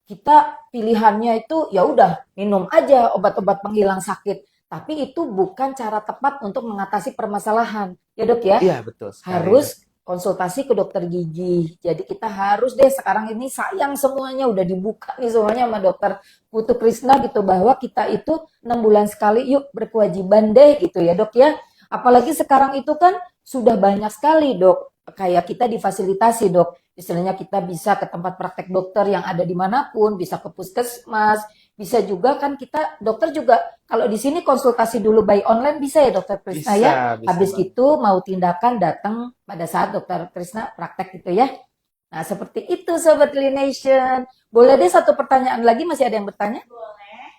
kita pilihannya itu ya udah minum aja obat-obat penghilang sakit. Tapi itu bukan cara tepat untuk mengatasi permasalahan. Ya dok ya, Iya betul sekali dok. harus konsultasi ke dokter gigi. Jadi kita harus deh sekarang ini sayang semuanya udah dibuka nih semuanya sama dokter Putu Krisna gitu bahwa kita itu 6 bulan sekali yuk berkewajiban deh gitu ya dok ya. Apalagi sekarang itu kan sudah banyak sekali dok kayak kita difasilitasi dok. Istilahnya kita bisa ke tempat praktek dokter yang ada dimanapun, bisa ke puskesmas, bisa juga kan kita dokter juga kalau di sini konsultasi dulu by online bisa ya dokter Krisna ya. Bisa Habis banget. itu mau tindakan datang pada saat dokter Krisna praktek gitu ya. Nah seperti itu Sobat Nation. Boleh deh satu pertanyaan lagi masih ada yang bertanya? Boleh.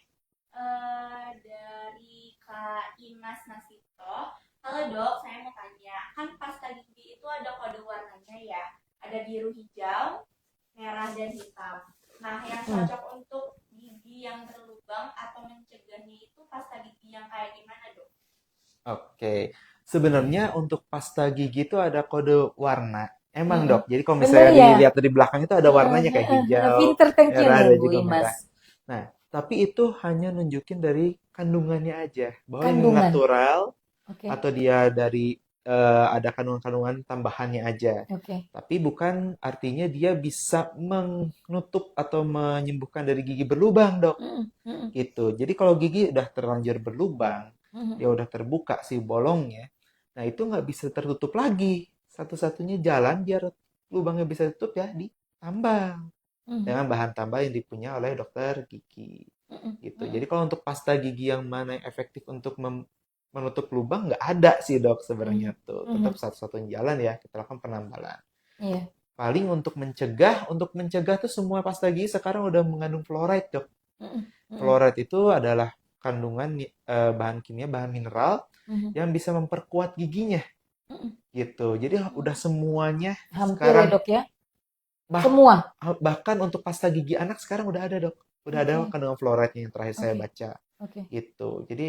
Dari Kak Imas Nasito. Halo dok, saya mau tanya. Kan pasta gigi itu ada kode warnanya ya. Ada biru, hijau, merah, dan hitam. Nah, yang cocok untuk gigi yang berlubang atau mencegahnya itu pasta gigi yang kayak gimana dok? Oke. Sebenarnya untuk pasta gigi itu ada kode warna. Emang Mm-mm. dok. Jadi kalau Bener misalnya ya? dilihat dari belakang itu ada warnanya kayak hijau, Pinter, thank you merah nih dan Bu juga Imas. merah. Nah, tapi itu hanya nunjukin dari kandungannya aja. Bahwa ini Kandungan. natural Oke, atau dia dari ada kandungan-kandungan tambahannya aja. oke. Tapi bukan artinya dia bisa menutup atau menyembuhkan dari gigi berlubang, Dok. Mm-mm, mm-mm, Gitu. Jadi kalau gigi udah terlanjur berlubang, mm-mm, dia udah terbuka si bolongnya, nah itu nggak bisa tertutup lagi. Satu-satunya jalan biar lubangnya bisa tutup ya ditambal mm-mm, dengan bahan tambah yang dipunya oleh dokter gigi. mm-mm, Gitu. mm-mm, Jadi kalau untuk pasta gigi yang mana yang efektif untuk menutup lubang nggak ada sih dok mm-mm, sebenarnya tuh. Tetap mm-mm. satu-satunya jalan ya kita lakukan penambalan. Iya. Paling untuk mencegah tuh semua pasta gigi sekarang udah mengandung fluoride dok. Mm-mm, mm-mm, Fluoride itu adalah kandungan bahan kimia, bahan mineral mm-mm, yang bisa memperkuat giginya mm-mm. gitu. Jadi udah semuanya Hampir ya sekarang dok ya. bah- Semua. bahkan untuk pasta gigi anak sekarang udah ada dok. Udah ada Oke, kandungan fluoride yang terakhir saya oke, baca oke. gitu. Jadi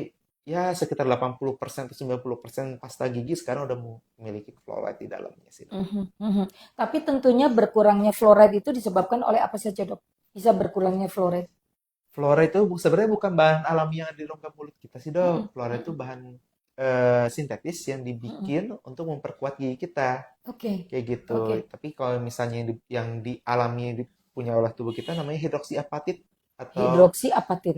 ya sekitar 80% atau 90% pasta gigi sekarang udah memiliki fluoride di dalamnya sih dok. Mhm, mhm. Tapi tentunya berkurangnya fluoride itu disebabkan oleh apa saja dok? Bisa berkurangnya fluoride. Fluoride itu sebenarnya bukan bahan alami yang ada di rongga mulut kita sih dok. Mm-mm, Fluoride itu mm-mm, bahan sintetis yang mm-mm. dibikin untuk memperkuat gigi kita. Oke, Kayak gitu. oke. Tapi kalau misalnya yang dialami punya oleh tubuh kita namanya hidroksiapatit atau Hidroksi apatit.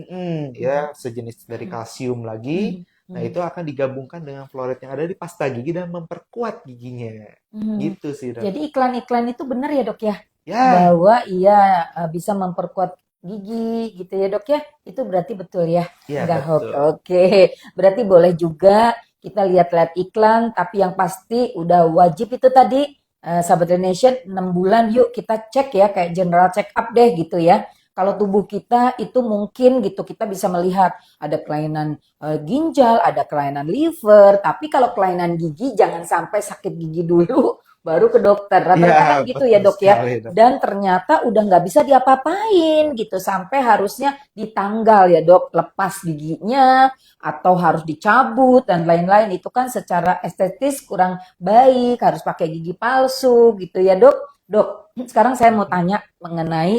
ya sejenis dari Mhm, kalsium lagi. mhm, Nah, mhm, itu akan digabungkan dengan fluoride yang ada di pasta gigi dan memperkuat giginya. mhm. Gitu sih, Dok. Jadi iklan-iklan itu benar ya dok ya? Ya, Bahwa iya bisa memperkuat gigi gitu ya dok ya? Itu berarti betul ya? ya Enggak hoax. betul. Oke, berarti boleh juga kita lihat-lihat iklan, tapi yang pasti udah wajib itu tadi Sahabat Nation 6 bulan yuk kita cek ya kayak general check up deh gitu ya. Kalau tubuh kita itu mungkin gitu kita bisa melihat ada kelainan ginjal, ada kelainan liver, tapi kalau kelainan gigi jangan sampai sakit gigi dulu baru ke dokter. Rata-rata Iya, kan gitu ya betul dok ya. sekali, Dok. Dan ternyata udah nggak bisa diapa-apain gitu. Sampai harusnya ditanggal ya dok, lepas giginya atau harus dicabut dan lain-lain. Itu kan secara estetis kurang baik, harus pakai gigi palsu gitu ya dok. Dok, sekarang saya mau tanya mengenai,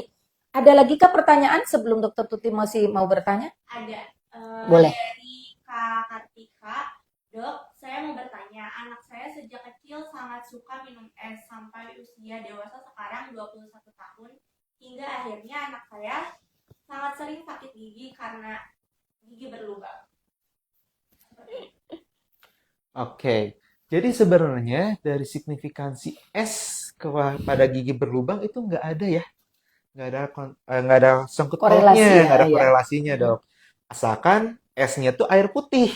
ada lagi kah pertanyaan sebelum dokter Tuti masih mau bertanya? Ada Boleh. dari Kak Kartika, dok, saya mau bertanya, anak saya sejak kecil sangat suka minum es sampai usia dewasa sekarang 21 tahun, hingga akhirnya anak saya sangat sering sakit gigi karena gigi berlubang. Oke, jadi sebenarnya dari signifikansi es kepada gigi berlubang itu nggak ada ya, nggak ada sangkut Korelasi pautnya, nggak ya, ada ya. korelasinya dok. Asalkan esnya tuh air putih.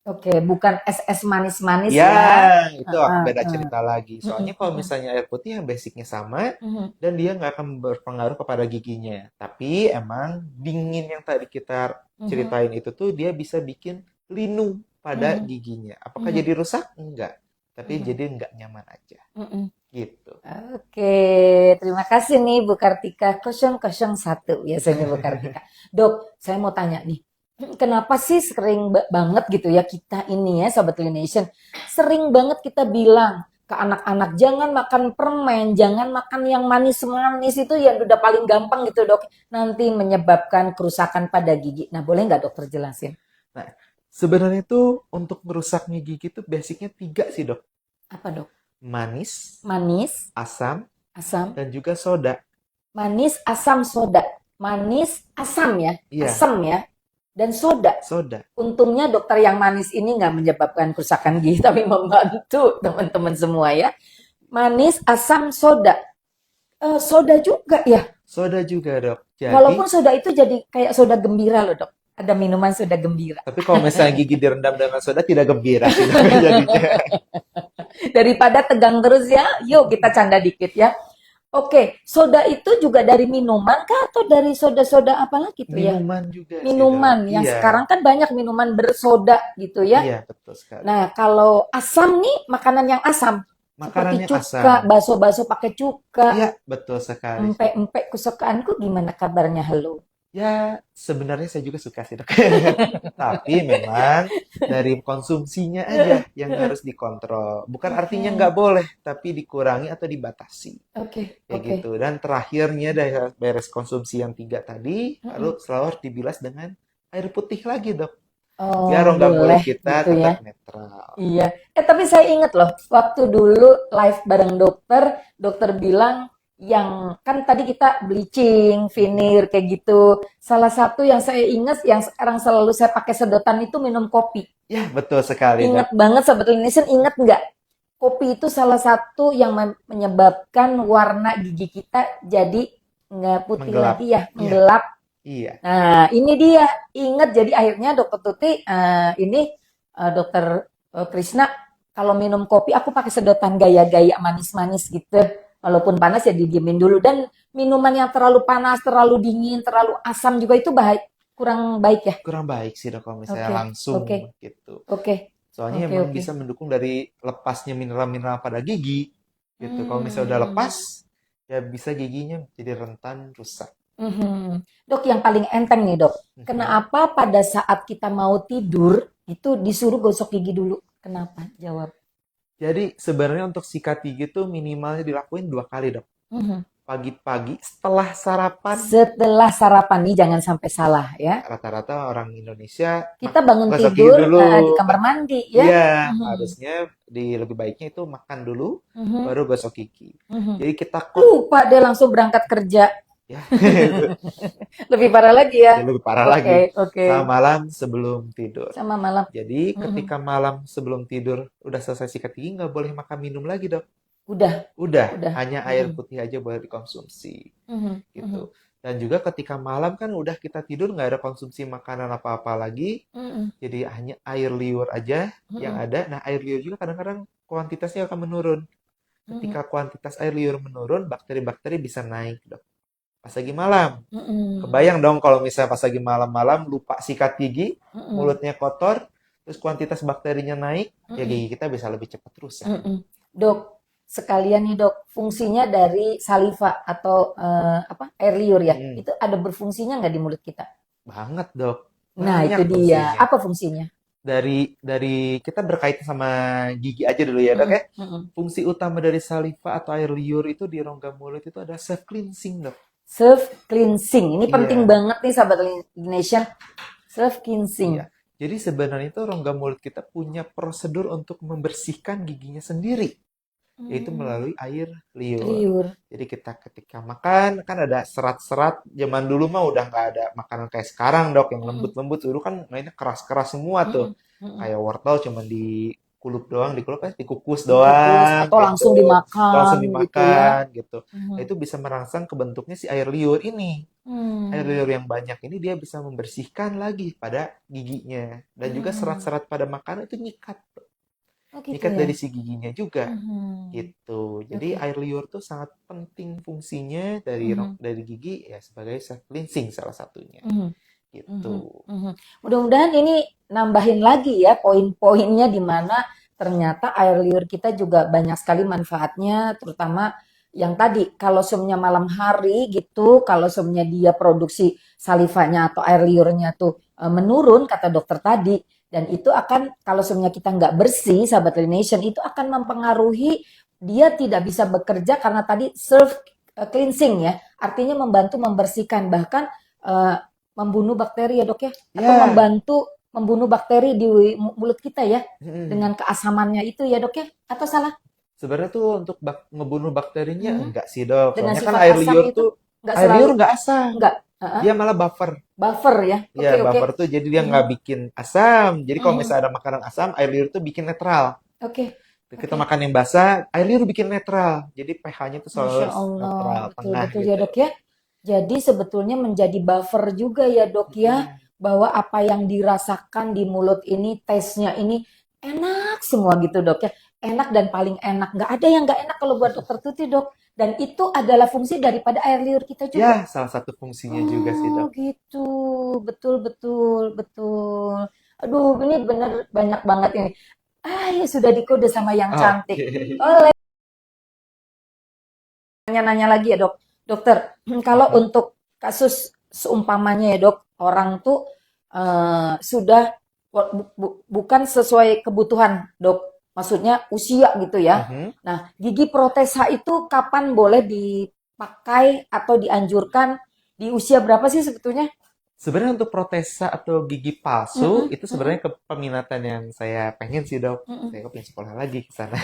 Oke, bukan es-es manis-manis ya. Ya, itu Heeh, beda heeh. cerita lagi. Mm-mm, Soalnya kalau mm-mm, misalnya air putih yang basicnya sama mhm, dan dia nggak akan berpengaruh kepada giginya. Tapi emang dingin yang tadi kita mhm, ceritain itu tuh dia bisa bikin linu pada mhm, giginya. Apakah mhm, jadi rusak? Enggak. Tapi mhm, jadi nggak nyaman aja. mhm. Gitu. Oke, terima kasih nih Bu Kartika 001 biasanya Bu Kartika. Dok, saya mau tanya nih, kenapa sih sering banget gitu ya kita ini ya Sobat Nation, sering banget kita bilang ke anak-anak jangan makan permen, jangan makan yang manis-manis itu yang udah paling gampang gitu dok, nanti menyebabkan kerusakan pada gigi. Nah boleh nggak dokter jelasin? Nah, sebenarnya tuh untuk merusaknya gigi tuh basicnya tiga sih dok. Apa dok? Manis, Manis, asam, asam, dan juga soda. manis, asam, soda. Manis, asam ya, Iya, asam ya, dan soda. soda. Untungnya dokter yang manis ini nggak menyebabkan kerusakan gigi, tapi membantu teman-teman semua ya. Manis, asam, soda. Soda juga ya. Soda juga dok. Walaupun Jadi, soda itu jadi kayak soda gembira loh dok. Ada minuman soda gembira. tapi kalau misalnya gigi direndam dengan soda tidak gembira sih dok, jadinya. Daripada tegang terus ya, yuk kita canda dikit ya. Oke, soda itu juga dari minuman kah atau dari soda-soda apa lagi tuh ya? Minuman juga sih dok. Minuman yang Iya, sekarang kan banyak minuman bersoda gitu ya. iya betul sekali. Nah, kalau asam nih makanan yang asam seperti Makanannya cuka, asam. bakso-bakso pakai cuka, Iya, betul sekali sih dok. empek-empek kesukaanku gimana kabarnya? Halo. Ya, sebenarnya saya juga suka sih dok. Tapi memang dari konsumsinya aja yang harus dikontrol. Bukan artinya Mm-mm. nggak boleh, tapi dikurangi atau dibatasi. Oke, Kayak oke. gitu. Dan terakhirnya dari beres konsumsi yang tiga tadi, Mm-mm. lalu selalu harus dibilas dengan air putih lagi dok. Biar Oh, rongga mulut boleh kita gitu ya. tetap netral. Iya. Tapi saya ingat loh, waktu dulu live bareng dokter, dokter bilang yang kan tadi kita bleaching, Mhm. veneer kayak gitu. Salah satu yang saya ingat yang sekarang selalu saya pakai sedotan itu minum kopi. Ya, betul sekali dok. Ingat banget Sobat Clinician, ingat nggak? Kopi itu salah satu yang menyebabkan warna gigi kita jadi nggak putih Menggelap. lagi ya, Iya, menggelap. iya. Nah, ini dia. Ingat jadi akhirnya Dokter Tuti ini Dokter Krisna kalau minum kopi aku pakai sedotan gaya-gaya manis-manis gitu. Walaupun panas ya didiemin dulu dan minuman yang terlalu panas, terlalu dingin, terlalu asam juga itu kurang baik ya. Kurang baik sih dok kalau misalnya Oke, langsung oke, gitu. oke, Soalnya oke, emang oke. bisa mendukung dari lepasnya mineral-mineral pada gigi gitu. Kalau misalnya udah Hmm. lepas, ya bisa giginya jadi rentan rusak. Mhm. Dok, yang paling enteng nih dok. Mhm. Kenapa pada saat kita mau tidur itu disuruh gosok gigi dulu? Kenapa? Jawab. Jadi sebenarnya untuk sikat gigi tuh minimalnya dilakuin 2 kali dok. Mhm. Pagi-pagi setelah sarapan, Setelah sarapan nih jangan sampai salah ya. rata-rata orang Indonesia Kita bangun gosok gigi tidur dulu. di kamar mandi ya. Iya, Mhm. harusnya lebih baiknya itu makan dulu, Mhm. baru gosok gigi. Mhm. Jadi kita Lupa deh langsung berangkat kerja. ya, Lebih parah lagi ya. jadi lebih parah lagi. Oke, oke. Sama malam sebelum tidur. Sama malam. Jadi Mhm. ketika malam sebelum tidur udah selesai sikat gigi nggak boleh makan minum lagi dok. Udah, Udah, udah. hanya air Mhm. putih aja boleh dikonsumsi Mhm. Mhm. gitu. Dan juga ketika malam kan udah kita tidur nggak ada konsumsi makanan apa-apa lagi. Mhm. Jadi hanya air liur aja yang Mhm. ada. Nah air liur juga kadang-kadang kuantitasnya akan menurun. Mhm. Ketika kuantitas air liur menurun, bakteri-bakteri bisa naik dok. Pas lagi malam. Mhm. Kebayang dong kalau misalnya pas lagi malam-malam lupa sikat gigi, Mhm. mulutnya kotor, terus kuantitas bakterinya naik, ya Mhm. gigi kita bisa lebih cepat rusak. Mhm. Dok, sekalian nih dok, fungsinya dari saliva atau air liur ya, Mm-mm. itu ada berfungsinya nggak di mulut kita? Banget, Dok. Nah Banyak itu dia, fungsinya. apa fungsinya? Dari kita berkaitan sama gigi aja dulu ya, Dok Mm-mm, ya. mm-mm. Fungsi utama dari saliva atau air liur itu di rongga mulut itu ada self cleansing, Dok. Self cleansing, ini penting Iya, banget nih sahabat Nation, self iya. cleansing. Jadi sebenarnya itu rongga mulut kita punya prosedur untuk membersihkan giginya sendiri, yaitu melalui air liur. Liur. Jadi kita ketika makan kan ada serat-serat. Zaman dulu mah udah nggak ada makanan kayak sekarang, Dok, yang Mm-mm, lembut-lembut. Dulu kan mainnya keras-keras semua tuh. mm-mm, mm-mm. Kayak wortel cuma dikulup doang, dikulup kan dikukus Dikukus doang atau gitu. langsung Atau langsung dimakan gitu ya. dimakan gitu. Nah, Mhm. itu bisa merangsang ke bentuknya si air liur ini. Air Hmm. liur yang banyak ini dia bisa membersihkan lagi pada giginya. Dan juga Mhm. serat-serat pada makanan itu nyikat. Oh gitu Nyikat ya. dari si giginya juga. Mhm. Gitu. Jadi Oke. air liur tuh sangat penting fungsinya dari Mhm. dari gigi ya sebagai self cleansing salah satunya. Mhm. Gitu. Mhm. Mhm. Mudah-mudahan ini nambahin lagi ya poin-poinnya di mana ternyata air liur kita juga banyak sekali manfaatnya, terutama yang tadi kalau semuanya malam hari gitu, kalau semuanya dia produksi salivanya atau air liurnya tuh menurun kata dokter tadi, dan itu akan kalau semuanya kita nggak bersih, sahabat Nation, itu akan mempengaruhi dia tidak bisa bekerja karena tadi self cleansing ya, artinya membantu membersihkan bahkan eh, membunuh bakteri ya dok ya, atau Ya, membantu membunuh bakteri di mulut kita ya mm, dengan keasamannya itu ya dok ya, atau salah? sebenarnya tuh untuk ngebunuh bakterinya Hmm. enggak sih, Dok. Dengan Soalnya kan sifat asam itu nggak air liur selalu, nggak asam. nggak. Heeh. Dia malah buffer. Buffer ya, Ya, oke oke. buffer tuh jadi dia Mhm, nggak bikin asam. Jadi kalau mhm. misalnya ada makanan asam, air liur tuh bikin netral. Oke Kita oke. makan yang basah, air liur bikin netral. Jadi pH-nya tuh selalu Masya Allah, netral, tengah betul-betul ya gitu. dok ya. Jadi sebetulnya menjadi buffer juga ya dok ya, Mm-mm. bahwa apa yang dirasakan di mulut ini, tesnya ini enak semua gitu dok ya. Enak dan paling enak. Nggak ada yang nggak enak kalau buat dokter Tuti dok. Dan itu adalah fungsi daripada air liur kita Ya, juga. salah satu fungsinya juga sih, Oh Dok. gitu, betul betul betul. Aduh, ini bener banyak banget ini. Ah ya sudah dikode sama yang cantik. Oke. Oh, nanya-nanya lagi ya dok, dokter. Kalau Aha. untuk kasus seumpamanya ya dok, orang tuh sudah bukan sesuai kebutuhan dok, maksudnya usia gitu ya. Mhm. Nah, gigi protesa itu kapan boleh dipakai atau dianjurkan di usia berapa sih sebetulnya? Sebenarnya untuk protesa atau gigi palsu Mm-mm, itu mm-mm, sebenarnya peminatan yang saya pengen sih, Dok. mm-mm. Saya kok pengen sekolah lagi ke sana.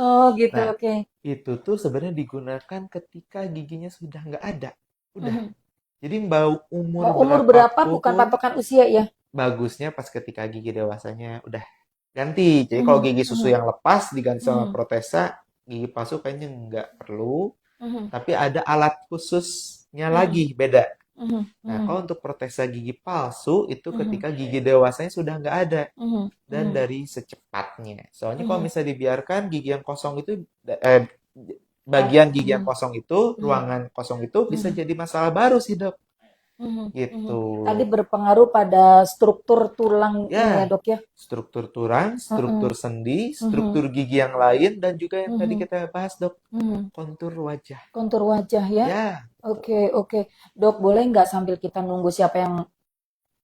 Oh gitu, Nah, oke. itu tuh sebenarnya digunakan ketika giginya sudah nggak ada. Udah. Mhm. Jadi mau umur Mau umur berapa bukan berapapun, patokan usia ya? bagusnya pas ketika gigi dewasanya udah ganti. Jadi kalau Mhm, gigi susu mhm, yang lepas diganti sama mhm, protesa, gigi palsu kayaknya nggak perlu. mhm, Tapi ada alat khususnya mhm, lagi, beda. mhm, Nah, mhm, kalau untuk protesa gigi palsu itu mhm, ketika gigi dewasanya sudah nggak ada mhm, dan mhm, dari secepatnya. Soalnya kalau mhm. misalnya dibiarkan gigi yang kosong itu eh, Oh, bagian gigi yang mhm, kosong itu, mhm, ruangan kosong itu bisa mhm, jadi masalah baru sih, Dok. mhm, Gitu. mhm. Tadi berpengaruh pada struktur tulang ini ya Ya, dok ya? struktur tulang, struktur Heeh, sendi, struktur mhm, gigi yang lain dan juga yang tadi mhm, kita bahas, Dok, mhm. kontur wajah. Kontur wajah ya? Ya, betul. Oke, oke. Dok, boleh nggak sambil kita nunggu siapa yang...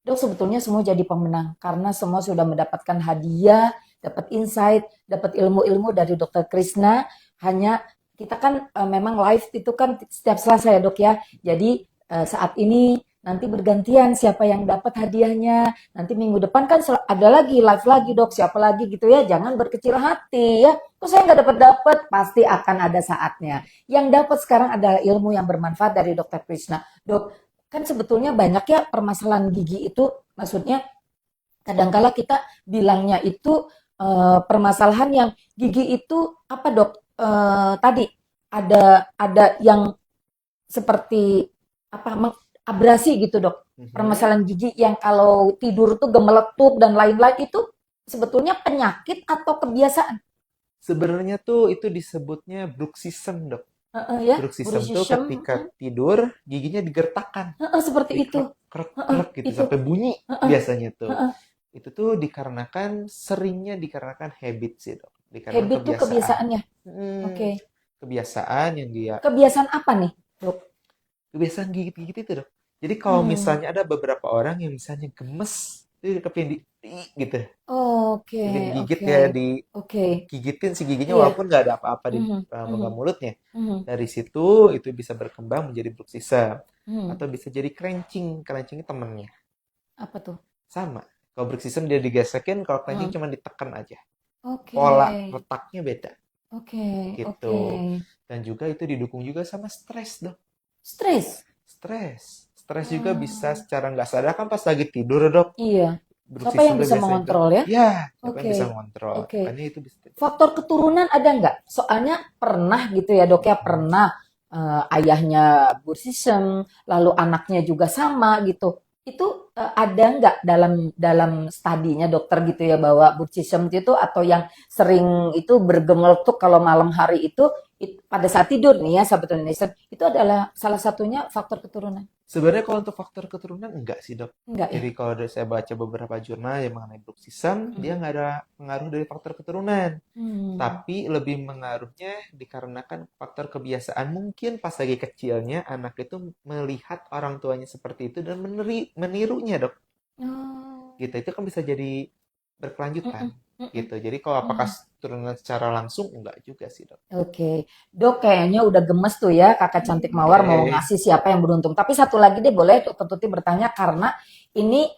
Dok, sebetulnya semua jadi pemenang karena semua sudah mendapatkan hadiah, dapat insight, dapat ilmu-ilmu dari Dokter Krisna. Hanya kita kan memang live itu kan setiap Selasa ya dok ya. Jadi saat ini nanti bergantian siapa yang dapat hadiahnya. Nanti minggu depan kan ada lagi live lagi dok. Siapa lagi gitu ya? Jangan berkecil hati ya. Kok saya nggak dapat, pasti akan ada saatnya. Yang dapat sekarang adalah ilmu yang bermanfaat dari Dokter Krisna. Dok, kan sebetulnya banyak ya permasalahan gigi itu, maksudnya kadangkala kita bilangnya itu permasalahan yang gigi itu apa dok? Tadi ada yang seperti apa abrasi gitu dok. Mhm. Permasalahan gigi yang kalau tidur tuh gemeletup dan lain-lain itu sebetulnya penyakit atau kebiasaan. Sebenarnya tuh itu disebutnya bruxism, Dok. Ya, Bruxism tuh bruxism. ketika tidur giginya digertakkan, Seperti itu. dikrek krek krek gitu Itu. sampai bunyi biasanya tuh. Heeh. Itu tuh dikarenakan seringnya dikarenakan habit sih, Dok. Dikarenakan Habit tuh kebiasaan. kebiasaannya. Mm, Oke. kebiasaan yang dia Kebiasaan apa nih, Dok? kebiasaan gigit-gigit itu dok. Jadi kalau Hmm. misalnya ada beberapa orang yang misalnya gemes, itu kepingin gitu, Oke, kepingin gigit oke, ya, oke. digigitin si giginya Iya. walaupun nggak ada apa-apa di Mhm, bongkar mhm, mulutnya. mhm, Dari situ itu bisa berkembang menjadi bruxism mhm. atau bisa jadi clenching, clenching temennya Apa tuh? sama. Kalau bruxism dia digesekin, kalau clenching Heeh. cuma ditekan aja. Oke, Pola letaknya beda oke, gitu. oke. Dan juga itu didukung juga sama stres dok. Stres? Stres juga bisa Hmm, secara nggak sadar kan pas lagi tidur dok. iya. Siapa yang Bruxism tuh bisa biasanya tuh, mengontrol ya? ya siapa yang Oke, bisa ngontrol. oke. Makanya itu bisa terjadi. Faktor keturunan ada nggak? Soalnya pernah gitu ya dok ya, Hmm. pernah ayahnya bursism, lalu anaknya juga sama gitu. Itu ada nggak dalam dalam studinya dokter gitu ya bahwa bursism itu atau yang sering itu bergemelutuk kalau malam hari itu pada saat tidur nih ya sahabat Indonesia itu adalah salah satunya faktor keturunan. Sebenarnya kalau untuk faktor keturunan enggak sih dok. Enggak ya? Jadi kalau saya baca beberapa jurnal yang mengenai bruxism, Mm. dia nggak ada pengaruh dari faktor keturunan. Hmm. Tapi lebih mengaruhnya dikarenakan faktor kebiasaan. Mungkin pas lagi kecilnya anak itu melihat orang tuanya seperti itu dan menirunya dok. Oh. Gitu, itu kan bisa jadi berkelanjutan. Mm-mm, mm-mm, Gitu. Jadi kalau apakah mm. keturunan secara langsung enggak juga sih dok. Oke, Dok kayaknya udah gemes tuh ya kakak cantik mawar mau Oke. ngasih siapa yang beruntung. Tapi satu lagi deh boleh Dokter Tuti bertanya karena ini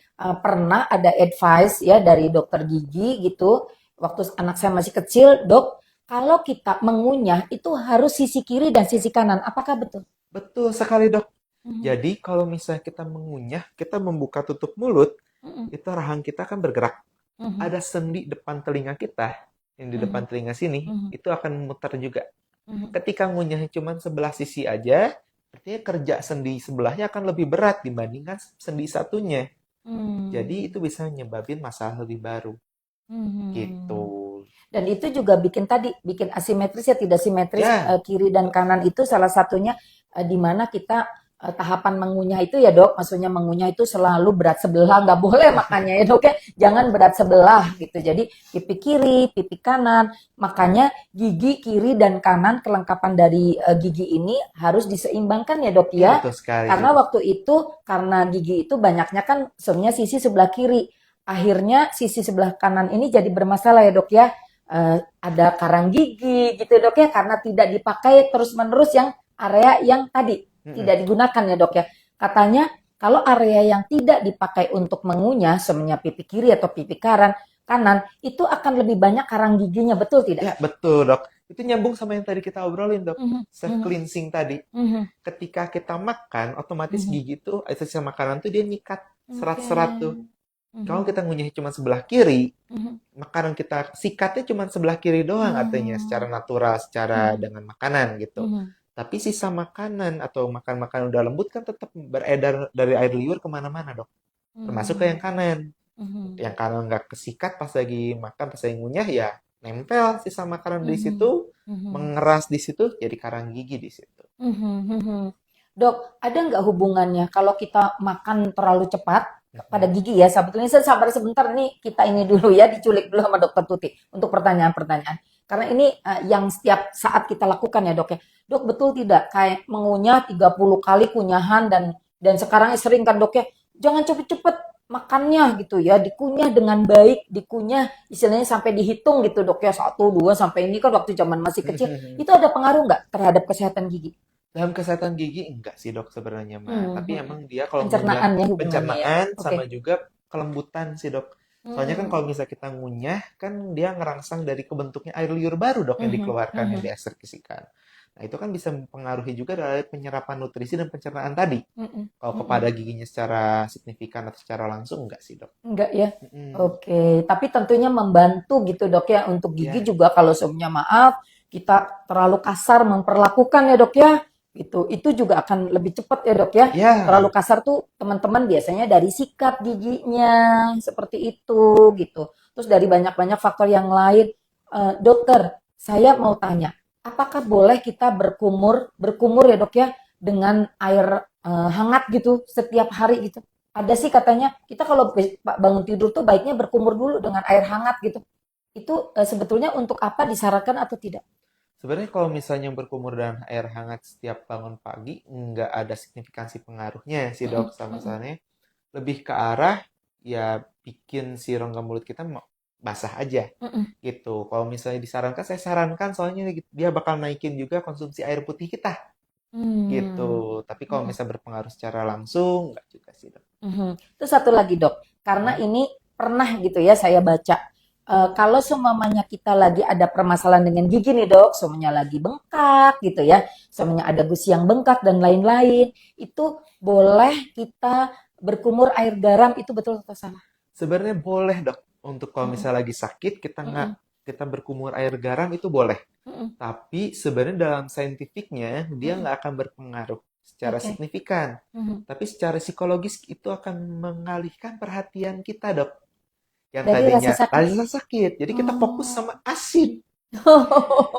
pernah ada advice ya dari dokter gigi gitu. Waktu anak saya masih kecil, Dok, kalau kita mengunyah itu harus sisi kiri dan sisi kanan. Apakah betul? Betul sekali dok. Mhm, Jadi kalau misalnya kita mengunyah, kita membuka tutup mulut, mhm, itu rahang kita akan bergerak. mhm, Ada sendi depan telinga kita, yang di depan mhm, telinga sini, mhm, itu akan muter juga. mhm. Ketika ngunyahnya cuma sebelah sisi aja, artinya kerja sendi sebelahnya akan lebih berat dibandingkan sendi satunya. Jadi Hmm, itu bisa nyebabin masalah lebih baru. Gitu. mhm. Dan itu juga bikin tadi, bikin asimetris ya tidak simetris Ya, kiri dan kanan itu salah satunya di mana kita tahapan mengunyah itu ya dok, maksudnya mengunyah itu selalu berat sebelah, nggak boleh makanya ya dok ya, jangan berat sebelah gitu. Jadi pipi kiri, pipi kanan, makanya gigi kiri dan kanan kelengkapan dari gigi ini harus diseimbangkan ya dok ya ya. betul sekali Karena dok. waktu itu, karena gigi itu banyaknya kan sebenarnya sisi sebelah kiri. Akhirnya sisi sebelah kanan ini jadi bermasalah ya dok ya ada karang gigi gitu dok ya karena tidak dipakai terus-menerus yang area yang tadi Mm-mm. tidak digunakan ya dok ya. Katanya kalau area yang tidak dipakai untuk mengunyah semuanya pipi kiri atau pipi kanan itu akan lebih banyak karang giginya betul tidak? Ya betul dok. Itu nyambung sama yang tadi kita obrolin dok. Mhm, Self mhm, cleansing tadi. mhm, Ketika kita makan, otomatis mhm. gigi tuh, sisa makanan tuh dia nyikat Oke. serat-serat tuh. Kalau Mhm, kita ngunyah cuma sebelah kiri, mhm. makanan kita sikatnya cuma sebelah kiri doang artinya secara Oh, natural, secara mhm, dengan makanan gitu. mhm, Tapi sisa makanan atau makan-makan udah lembut kan tetap beredar dari air liur kemana-mana dok. Termasuk ke yang mhm, kanan. mhm, Yang kanan nggak kesikat pas lagi makan, pas lagi ngunyah ya nempel sisa makanan di mhm, situ, mhm. mengeras di situ, jadi karang gigi di situ. Mhm, mhm. Dok, ada nggak hubungannya kalau kita makan terlalu cepat pada Mhm. gigi ya? Sebetulnya saya sabar sebentar nih, kita ini dulu ya, diculik dulu sama Dokter Tuti untuk pertanyaan-pertanyaan. Karena ini yang setiap saat kita lakukan ya dok ya. Dok, betul tidak? Kayak mengunyah 30 kali kunyahan dan sekarang sering kan dok ya, jangan cepet-cepet makannya gitu ya, dikunyah dengan baik, dikunyah istilahnya sampai dihitung gitu dok ya, satu, dua, sampai ini kan waktu zaman masih kecil. Itu ada pengaruh nggak terhadap kesehatan gigi? Dalam kesehatan gigi enggak sih dok sebenarnya mah, Hmm, tapi hmm. emang dia kalau ngunyah Pencernaan ya hubungannya ya. pencernaan Oke. sama juga kelembutan sih dok. Soalnya kan Hmm, kalau misalnya kita ngunyah kan dia ngerangsang dari kebentuknya air liur baru dok yang mhm, dikeluarkan yang mhm, diekskresikan. Nah itu kan bisa mempengaruhi juga dari penyerapan nutrisi dan pencernaan tadi. mhm, Kalau mhm. kepada giginya secara signifikan atau secara langsung enggak sih dok. Enggak ya. Mm-mm. Oke, tapi tentunya membantu gitu dok ya untuk gigi Ya, juga kalau semuanya maaf kita terlalu kasar memperlakukan ya dok ya. Itu juga akan lebih cepat ya dok ya. Terlalu ya, kasar tuh teman-teman biasanya dari sikat giginya seperti itu gitu. Terus dari banyak-banyak faktor yang lain. Dokter, saya mau tanya, apakah boleh kita berkumur ya dok ya dengan air hangat gitu setiap hari gitu? Ada sih katanya kita kalau bangun tidur tuh baiknya berkumur dulu dengan air hangat gitu. Itu sebetulnya untuk apa disarankan atau tidak? Sebenarnya kalau misalnya berkumur dengan air hangat setiap bangun pagi, nggak ada signifikansi pengaruhnya sih Mm-mm, dok sama mm-mm, misalnya. Lebih ke arah ya bikin si rongga mulut kita basah aja mm-mm. gitu. Kalau misalnya disarankan, saya sarankan soalnya dia bakal naikin juga konsumsi air putih kita Hmm, gitu. Tapi kalau mm-mm, misalnya berpengaruh secara langsung, nggak juga sih dok. mhm. Terus satu lagi dok, karena Hmm? ini pernah gitu ya saya baca. Kalau seumpamanya kita lagi ada permasalahan dengan gigi nih dok, seumpamanya lagi bengkak gitu ya, seumpamanya ada gusi yang bengkak dan lain-lain, itu boleh kita berkumur air garam itu betul atau salah? Sebenarnya boleh dok untuk kalau Mm-mm, misalnya lagi sakit kita nggak mm-mm, kita berkumur air garam itu boleh. mm-mm, Tapi sebenarnya dalam saintifiknya dia mm-mm. nggak akan berpengaruh secara Oke. signifikan. Mhm. Tapi secara psikologis itu akan mengalihkan perhatian kita dok. Yang Dari rasa tadinya sakit. rasa sakit, jadi kita fokus Oh. sama asin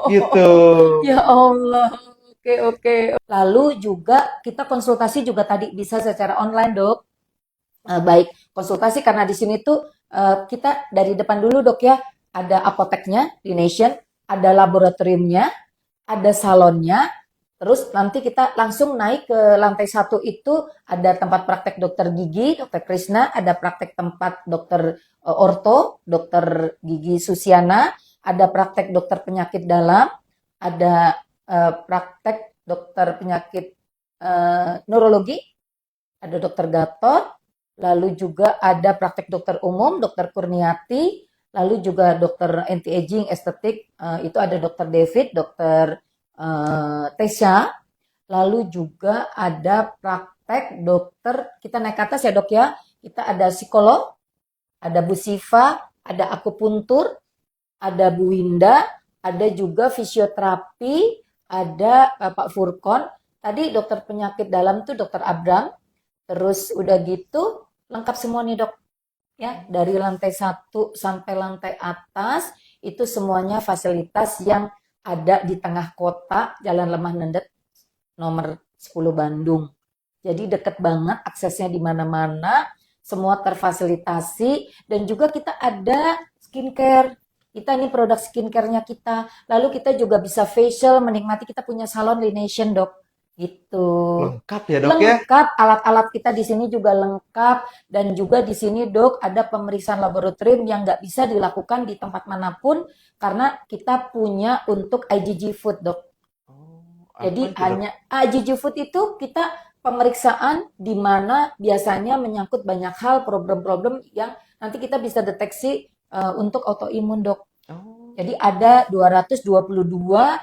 gitu. Ya Allah. Oke, oke. Lalu juga kita konsultasi juga tadi bisa secara online, Dok. Baik konsultasi karena di sini tuh kita dari depan dulu, Dok ya. Ada apoteknya di Nation, ada laboratoriumnya, ada salonnya, terus nanti kita langsung naik ke lantai satu itu ada tempat praktek dokter gigi, dokter Krisna, ada praktek tempat dokter orto, dokter gigi Susiana, ada praktek dokter penyakit dalam, ada praktek dokter penyakit neurologi, ada dokter Gatot, lalu juga ada praktek dokter umum, dokter Kurniati, lalu juga dokter anti-aging, estetik, itu ada dokter David, dokter Tesha, lalu juga ada praktek dokter, kita naik ke atas ya dok ya, kita ada psikolog, ada Bu Siva, ada akupuntur, ada Bu Winda, ada juga fisioterapi, ada Pak Furkon, tadi dokter penyakit dalam tuh dokter Abram, terus udah gitu lengkap semua nih dok ya dari lantai satu sampai lantai atas itu semuanya fasilitas yang ada di tengah kota Jalan Lemah Nendet nomor 10 Bandung. Jadi deket banget aksesnya di mana-mana, semua terfasilitasi dan juga kita ada skincare. Kita ini produk skincare-nya kita. Lalu kita juga bisa facial, menikmati kita punya salon Lination, Dok. Gitu. Lengkap ya dok ya. Lengkap, alat-alat kita di sini juga lengkap dan juga di sini dok ada pemeriksaan laboratorium yang nggak bisa dilakukan di tempat manapun karena kita punya untuk IgG food dok. Oh, apa Jadi itu dok? hanya IgG food itu kita pemeriksaan di mana biasanya menyangkut banyak hal problem-problem yang nanti kita bisa deteksi untuk autoimun dok. Oh, Jadi ada 222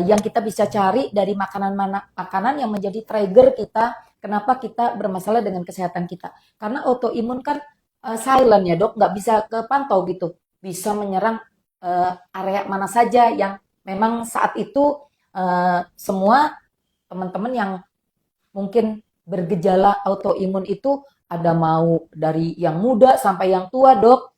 yang kita bisa cari dari makanan yang menjadi trigger kita kenapa kita bermasalah dengan kesehatan kita. Karena autoimun kan silent ya dok, nggak bisa kepantau gitu. Bisa menyerang area mana saja yang memang saat itu semua teman-teman yang mungkin bergejala autoimun itu ada mau dari yang muda sampai yang tua dok.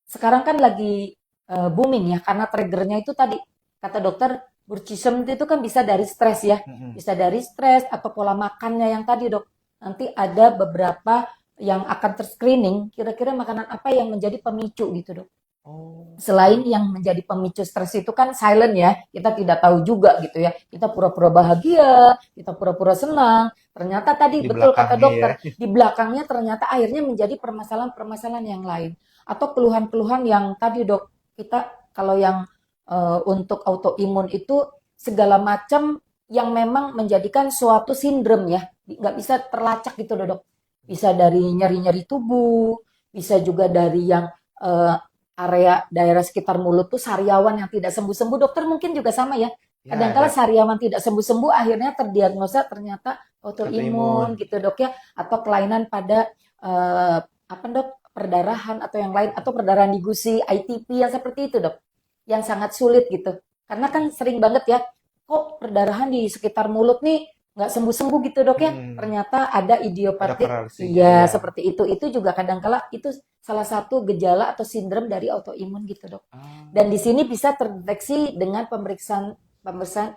Sekarang kan lagi booming ya karena triggernya itu tadi kata dokter Burchism itu kan bisa dari stres ya, mm-mm. bisa dari stres atau pola makannya yang tadi dok. Nanti ada beberapa yang akan terscreening kira-kira makanan apa yang menjadi pemicu gitu dok. Oh, Selain yang menjadi pemicu stres itu kan silent ya, kita tidak tahu juga gitu ya. Kita pura-pura bahagia, kita pura-pura senang. Ternyata tadi di betul kata belakangnya ya. dokter, di belakangnya ternyata akhirnya menjadi permasalahan-permasalahan yang lain. Atau keluhan-keluhan yang tadi dok, kita kalau yang untuk autoimun itu segala macam yang memang menjadikan suatu sindrom ya, nggak bisa terlacak gitu loh dok. Bisa dari nyeri-nyeri tubuh, bisa juga dari yang eh, area daerah sekitar mulut tuh sariawan yang tidak sembuh-sembuh. Dokter mungkin juga sama ya. Ya Kadangkala ada sariawan tidak sembuh-sembuh akhirnya terdiagnosa ternyata autoimun. autoimun gitu dok ya atau kelainan pada apa dok perdarahan atau yang lain atau perdarahan di gusi ITP yang seperti itu dok yang sangat sulit gitu karena kan sering banget ya kok perdarahan di sekitar mulut nih nggak sembuh-sembuh gitu dok ya Mm-mm. ternyata ada Ada idiopatik paralisinya iya ya. seperti itu juga kadangkala itu salah satu gejala atau sindrom dari autoimun gitu dok dan di Ah, sini bisa terdeteksi dengan pemeriksaan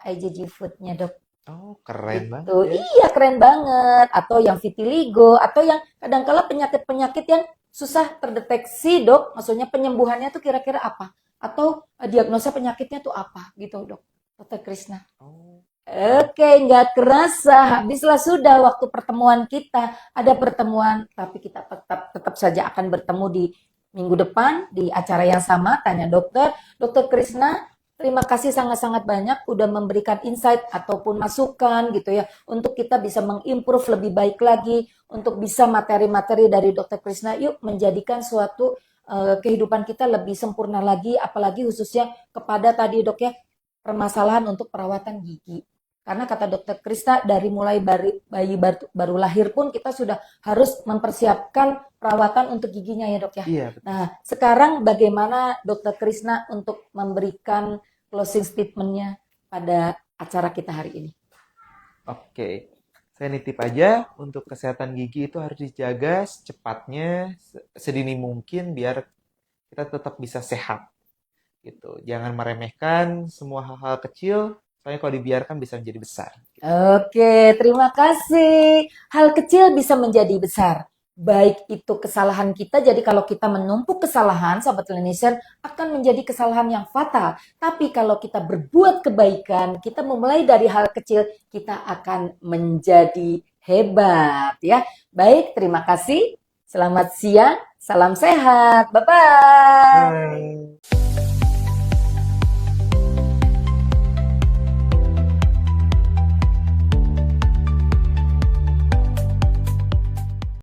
IgG food-nya dok oh keren gitu banget ya. iya keren banget atau yang vitiligo atau yang kadangkala penyakit-penyakit yang susah terdeteksi dok maksudnya penyembuhannya tuh kira-kira apa atau diagnosa penyakitnya tuh apa gitu dok, Dokter Krisna. Oh. Oke, nggak kerasa, habislah sudah waktu pertemuan kita. Ada pertemuan, tapi kita tetap saja akan bertemu di minggu depan di acara yang sama, Tanya Dokter. Dokter Krisna, terima kasih sangat-sangat banyak udah memberikan insight ataupun masukan gitu ya, untuk kita bisa mengimprove lebih baik lagi, untuk bisa materi-materi dari Dokter Krisna, yuk menjadikan suatu kehidupan kita lebih sempurna lagi, apalagi khususnya kepada tadi dok ya, permasalahan untuk perawatan gigi. Karena kata Dokter Krista, dari mulai bayi baru lahir pun kita sudah harus mempersiapkan perawatan untuk giginya ya dok ya. Iya, betul. Nah, sekarang bagaimana Dokter Krishna untuk memberikan closing statement-nya pada acara kita hari ini? Oke, saya nitip aja untuk kesehatan gigi itu harus dijaga secepatnya, sedini mungkin biar kita tetap bisa sehat gitu. Jangan meremehkan semua hal-hal kecil, soalnya kalau dibiarkan bisa menjadi besar. Oke, terima kasih. Hal kecil bisa menjadi besar. Baik itu kesalahan kita, jadi kalau kita menumpuk kesalahan, Sahabat Indonesian, akan menjadi kesalahan yang fatal. Tapi kalau kita berbuat kebaikan, kita memulai dari hal kecil, kita akan menjadi hebat ya. Baik, terima kasih. Selamat siang, salam sehat. Bye-bye.